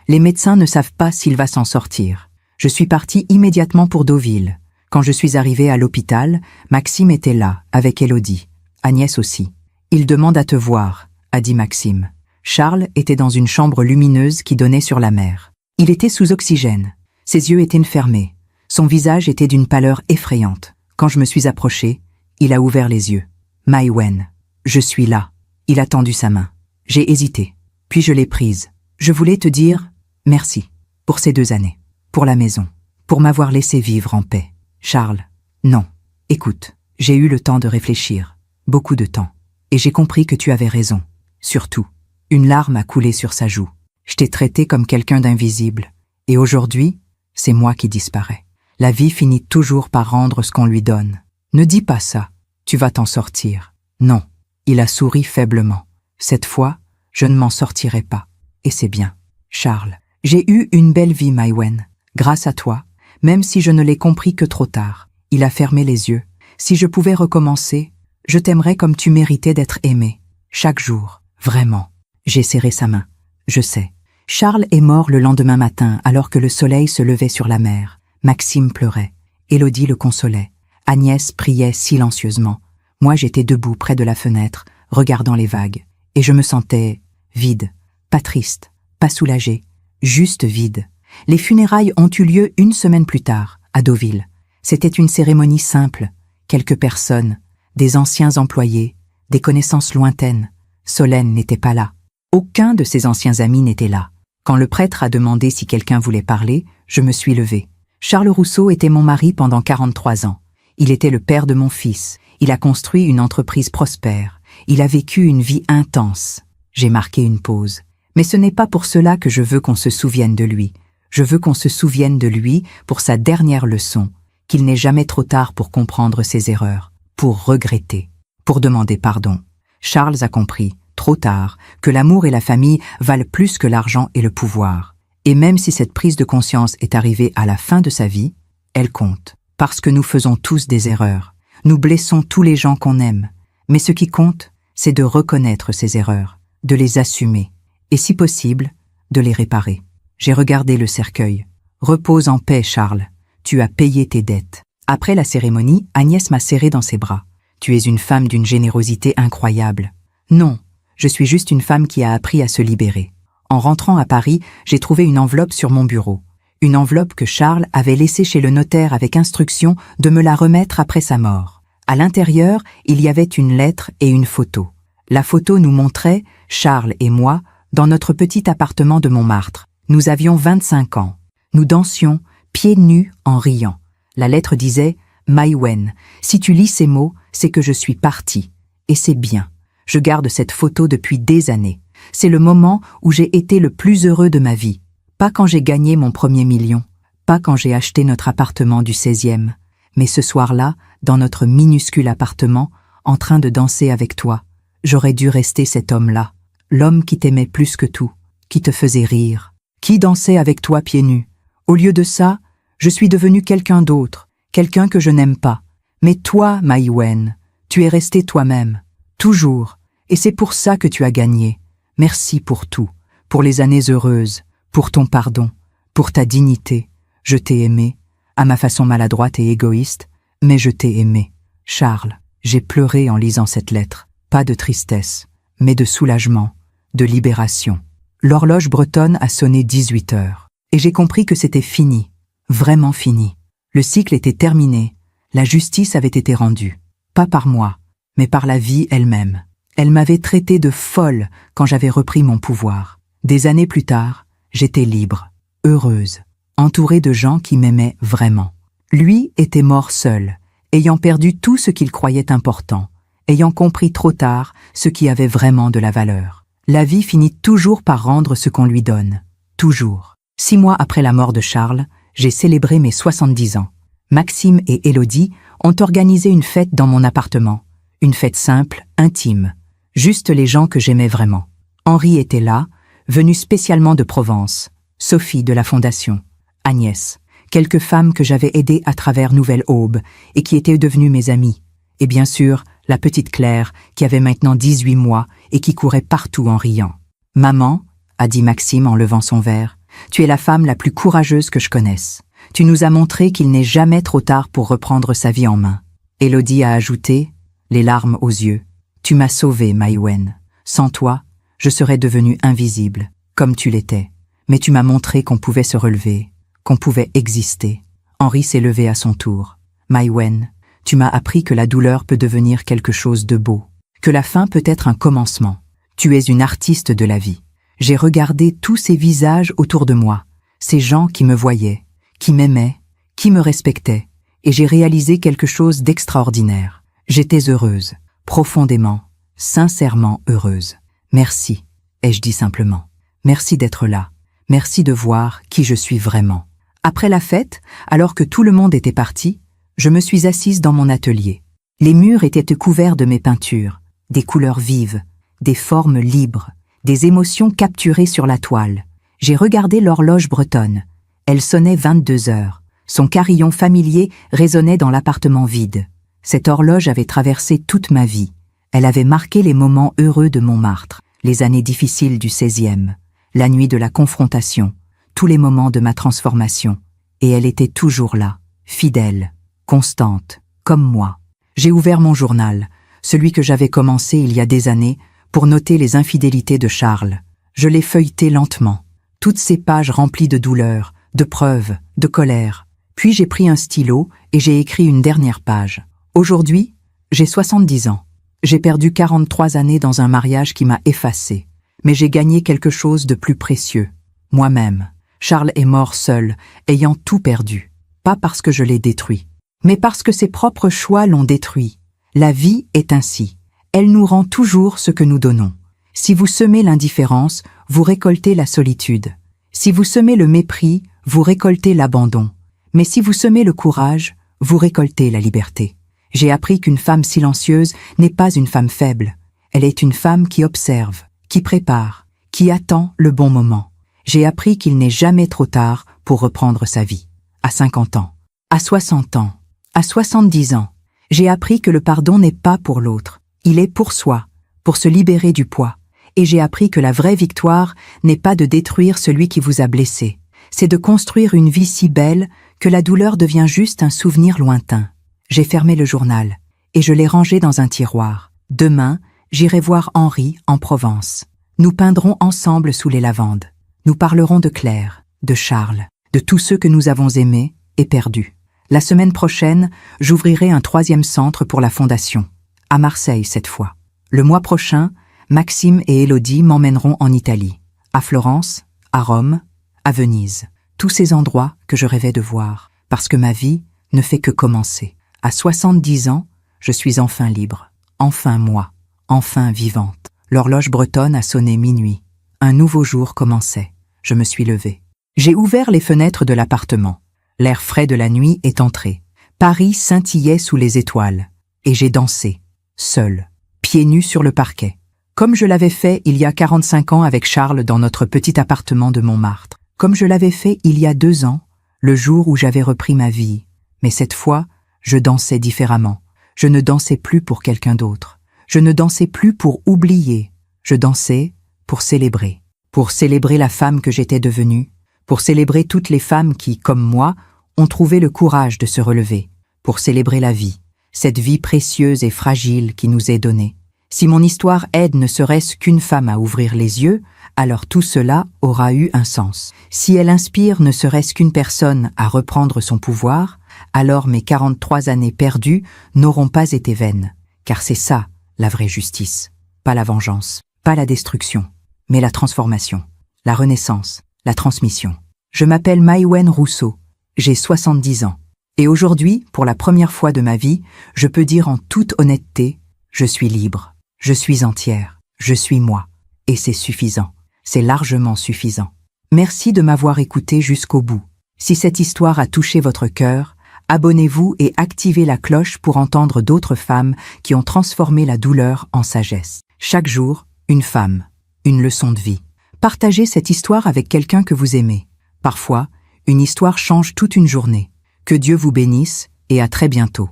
les médecins ne savent pas s'il va s'en sortir. Je suis partie immédiatement pour Deauville. Quand je suis arrivée à l'hôpital, Maxime était là, avec Élodie. Agnès aussi. « Il demande à te voir », a dit Maxime. Charles était dans une chambre lumineuse qui donnait sur la mer. Il était sous oxygène. Ses yeux étaient fermés. Son visage était d'une pâleur effrayante. Quand je me suis approchée, il a ouvert les yeux. « Maïwen, je suis là. » Il a tendu sa main. J'ai hésité. Puis je l'ai prise. Je voulais te dire merci pour ces 2 années, pour la maison, pour m'avoir laissé vivre en paix. Charles, non. Écoute, j'ai eu le temps de réfléchir, beaucoup de temps, et j'ai compris que tu avais raison. Surtout, une larme a coulé sur sa joue. Je t'ai traité comme quelqu'un d'invisible, et aujourd'hui, c'est moi qui disparais. La vie finit toujours par rendre ce qu'on lui donne. Ne dis pas ça, tu vas t'en sortir. Non. Il a souri faiblement. Cette fois, je ne m'en sortirai pas. Et c'est bien. Charles, j'ai eu une belle vie, Maïwen. Grâce à toi, même si je ne l'ai compris que trop tard. Il a fermé les yeux. Si je pouvais recommencer, je t'aimerais comme tu méritais d'être aimé. Chaque jour, vraiment. J'ai serré sa main. Je sais. Charles est mort le lendemain matin alors que le soleil se levait sur la mer. Maxime pleurait. Élodie le consolait. Agnès priait silencieusement. Moi, j'étais debout près de la fenêtre, regardant les vagues, et je me sentais vide, pas triste, pas soulagé, juste vide. Les funérailles ont eu lieu 1 semaine plus tard, à Deauville. C'était une cérémonie simple, quelques personnes, des anciens employés, des connaissances lointaines. Solène n'était pas là. Aucun de ses anciens amis n'était là. Quand le prêtre a demandé si quelqu'un voulait parler, je me suis levée. Charles Rousseau était mon mari pendant 43 ans. Il était le père de mon fils. Il a construit une entreprise prospère. Il a vécu une vie intense. J'ai marqué une pause. Mais ce n'est pas pour cela que je veux qu'on se souvienne de lui. Je veux qu'on se souvienne de lui pour sa dernière leçon, qu'il n'est jamais trop tard pour comprendre ses erreurs, pour regretter, pour demander pardon. Charles a compris, trop tard, que l'amour et la famille valent plus que l'argent et le pouvoir. Et même si cette prise de conscience est arrivée à la fin de sa vie, elle compte. Parce que nous faisons tous des erreurs. Nous blessons tous les gens qu'on aime. Mais ce qui compte, c'est de reconnaître ces erreurs, de les assumer, et si possible, de les réparer. J'ai regardé le cercueil. Repose en paix, Charles. Tu as payé tes dettes. Après la cérémonie, Agnès m'a serré dans ses bras. Tu es une femme d'une générosité incroyable. Non, je suis juste une femme qui a appris à se libérer. En rentrant à Paris, j'ai trouvé une enveloppe sur mon bureau. Une enveloppe que Charles avait laissée chez le notaire avec instruction de me la remettre après sa mort. À l'intérieur, il y avait une lettre et une photo. La photo nous montrait, Charles et moi, dans notre petit appartement de Montmartre. Nous avions 25 ans. Nous dansions, pieds nus, en riant. La lettre disait « Maïwenn, si tu lis ces mots, c'est que je suis partie. Et c'est bien. Je garde cette photo depuis des années. C'est le moment où j'ai été le plus heureux de ma vie. Pas quand j'ai gagné mon premier million, pas quand j'ai acheté notre appartement du 16e, mais ce soir-là, dans notre minuscule appartement, en train de danser avec toi. J'aurais dû rester cet homme-là, l'homme qui t'aimait plus que tout, qui te faisait rire, qui dansait avec toi pieds nus. Au lieu de ça, je suis devenu quelqu'un d'autre, quelqu'un que je n'aime pas. Mais toi, Maïwenn, tu es resté toi-même, toujours, et c'est pour ça que tu as gagné. Merci pour tout, pour les années heureuses, pour ton pardon, pour ta dignité. Je t'ai aimé, à ma façon maladroite et égoïste, mais je t'ai aimé. Charles, j'ai pleuré en lisant cette lettre, pas de tristesse, mais de soulagement, de libération. L'horloge bretonne a sonné 18 heures, et j'ai compris que c'était fini, vraiment fini. Le cycle était terminé, la justice avait été rendue, pas par moi, mais par la vie elle-même. Elle m'avait traité de folle quand j'avais repris mon pouvoir. Des années plus tard, j'étais libre, heureuse, entourée de gens qui m'aimaient vraiment. Lui était mort seul, ayant perdu tout ce qu'il croyait important, ayant compris trop tard ce qui avait vraiment de la valeur. La vie finit toujours par rendre ce qu'on lui donne. Toujours. 6 mois après la mort de Charles, j'ai célébré mes 70 ans. Maxime et Élodie ont organisé une fête dans mon appartement. Une fête simple, intime. Juste les gens que j'aimais vraiment. Henri était là, venu spécialement de Provence. Sophie de la Fondation. Agnès. Quelques femmes que j'avais aidées à travers Nouvelle Aube et qui étaient devenues mes amies. Et bien sûr, la petite Claire, qui avait maintenant 18 mois et qui courait partout en riant. « Maman, » a dit Maxime en levant son verre, « tu es la femme la plus courageuse que je connaisse. Tu nous as montré qu'il n'est jamais trop tard pour reprendre sa vie en main. » Élodie a ajouté, les larmes aux yeux, « Tu m'as sauvée, Maïwenn. Sans toi, je serais devenue invisible, comme tu l'étais. Mais tu m'as montré qu'on pouvait se relever, qu'on pouvait exister. » Henri s'est levé à son tour. « Maïwenn, tu m'as appris que la douleur peut devenir quelque chose de beau, que la fin peut être un commencement. Tu es une artiste de la vie. » J'ai regardé tous ces visages autour de moi, ces gens qui me voyaient, qui m'aimaient, qui me respectaient, et j'ai réalisé quelque chose d'extraordinaire. J'étais heureuse, profondément, sincèrement heureuse. Merci, ai-je dit simplement. Merci d'être là. Merci de voir qui je suis vraiment. Après la fête, alors que tout le monde était parti, je me suis assise dans mon atelier. Les murs étaient couverts de mes peintures, des couleurs vives, des formes libres, des émotions capturées sur la toile. J'ai regardé l'horloge bretonne. Elle sonnait 22 heures. Son carillon familier résonnait dans l'appartement vide. Cette horloge avait traversé toute ma vie. Elle avait marqué les moments heureux de Montmartre, les années difficiles du 16e, la nuit de la confrontation, tous les moments de ma transformation. Et elle était toujours là, fidèle, constante, comme moi. J'ai ouvert mon journal, celui que j'avais commencé il y a des années, pour noter les infidélités de Charles. Je l'ai feuilleté lentement, toutes ces pages remplies de douleur, de preuves, de colère. Puis j'ai pris un stylo et j'ai écrit une dernière page. Aujourd'hui, j'ai 70 ans. J'ai perdu 43 années dans un mariage qui m'a effacé. Mais j'ai gagné quelque chose de plus précieux. Moi-même. Charles est mort seul, ayant tout perdu. Pas parce que je l'ai détruit, mais parce que ses propres choix l'ont détruit. La vie est ainsi. Elle nous rend toujours ce que nous donnons. Si vous semez l'indifférence, vous récoltez la solitude. Si vous semez le mépris, vous récoltez l'abandon. Mais si vous semez le courage, vous récoltez la liberté. J'ai appris qu'une femme silencieuse n'est pas une femme faible. Elle est une femme qui observe, qui prépare, qui attend le bon moment. J'ai appris qu'il n'est jamais trop tard pour reprendre sa vie. À 50 ans, à 60 ans, à 70 ans, j'ai appris que le pardon n'est pas pour l'autre. Il est pour soi, pour se libérer du poids. Et j'ai appris que la vraie victoire n'est pas de détruire celui qui vous a blessé. C'est de construire une vie si belle que la douleur devient juste un souvenir lointain. J'ai fermé le journal et je l'ai rangé dans un tiroir. Demain, j'irai voir Henri en Provence. Nous peindrons ensemble sous les lavandes. Nous parlerons de Claire, de Charles, de tous ceux que nous avons aimés et perdus. La semaine prochaine, j'ouvrirai un 3e centre pour la Fondation, à Marseille cette fois. Le mois prochain, Maxime et Élodie m'emmèneront en Italie, à Florence, à Rome, à Venise. Tous ces endroits que je rêvais de voir, parce que ma vie ne fait que commencer. À 70 ans, je suis enfin libre, enfin moi, enfin vivante. L'horloge bretonne a sonné minuit. Un nouveau jour commençait. Je me suis levée. J'ai ouvert les fenêtres de l'appartement. L'air frais de la nuit est entré. Paris scintillait sous les étoiles. Et j'ai dansé, seule, pieds nus sur le parquet. Comme je l'avais fait il y a 45 ans avec Charles dans notre petit appartement de Montmartre. Comme je l'avais fait il y a 2 ans, le jour où j'avais repris ma vie. Mais cette fois, je dansais différemment. Je ne dansais plus pour quelqu'un d'autre. Je ne dansais plus pour oublier. Je dansais pour célébrer. Pour célébrer la femme que j'étais devenue. Pour célébrer toutes les femmes qui, comme moi, ont trouvé le courage de se relever. Pour célébrer la vie. Cette vie précieuse et fragile qui nous est donnée. Si mon histoire aide ne serait-ce qu'une femme à ouvrir les yeux, alors tout cela aura eu un sens. Si elle inspire ne serait-ce qu'une personne à reprendre son pouvoir, alors mes 43 années perdues n'auront pas été vaines. Car c'est ça, la vraie justice. Pas la vengeance, pas la destruction, mais la transformation, la renaissance, la transmission. Je m'appelle Maïwenn Rousseau, j'ai 70 ans. Et aujourd'hui, pour la première fois de ma vie, je peux dire en toute honnêteté, je suis libre, je suis entière, je suis moi. Et c'est suffisant, c'est largement suffisant. Merci de m'avoir écouté jusqu'au bout. Si cette histoire a touché votre cœur, abonnez-vous et activez la cloche pour entendre d'autres femmes qui ont transformé la douleur en sagesse. Chaque jour, une femme, une leçon de vie. Partagez cette histoire avec quelqu'un que vous aimez. Parfois, une histoire change toute une journée. Que Dieu vous bénisse et à très bientôt.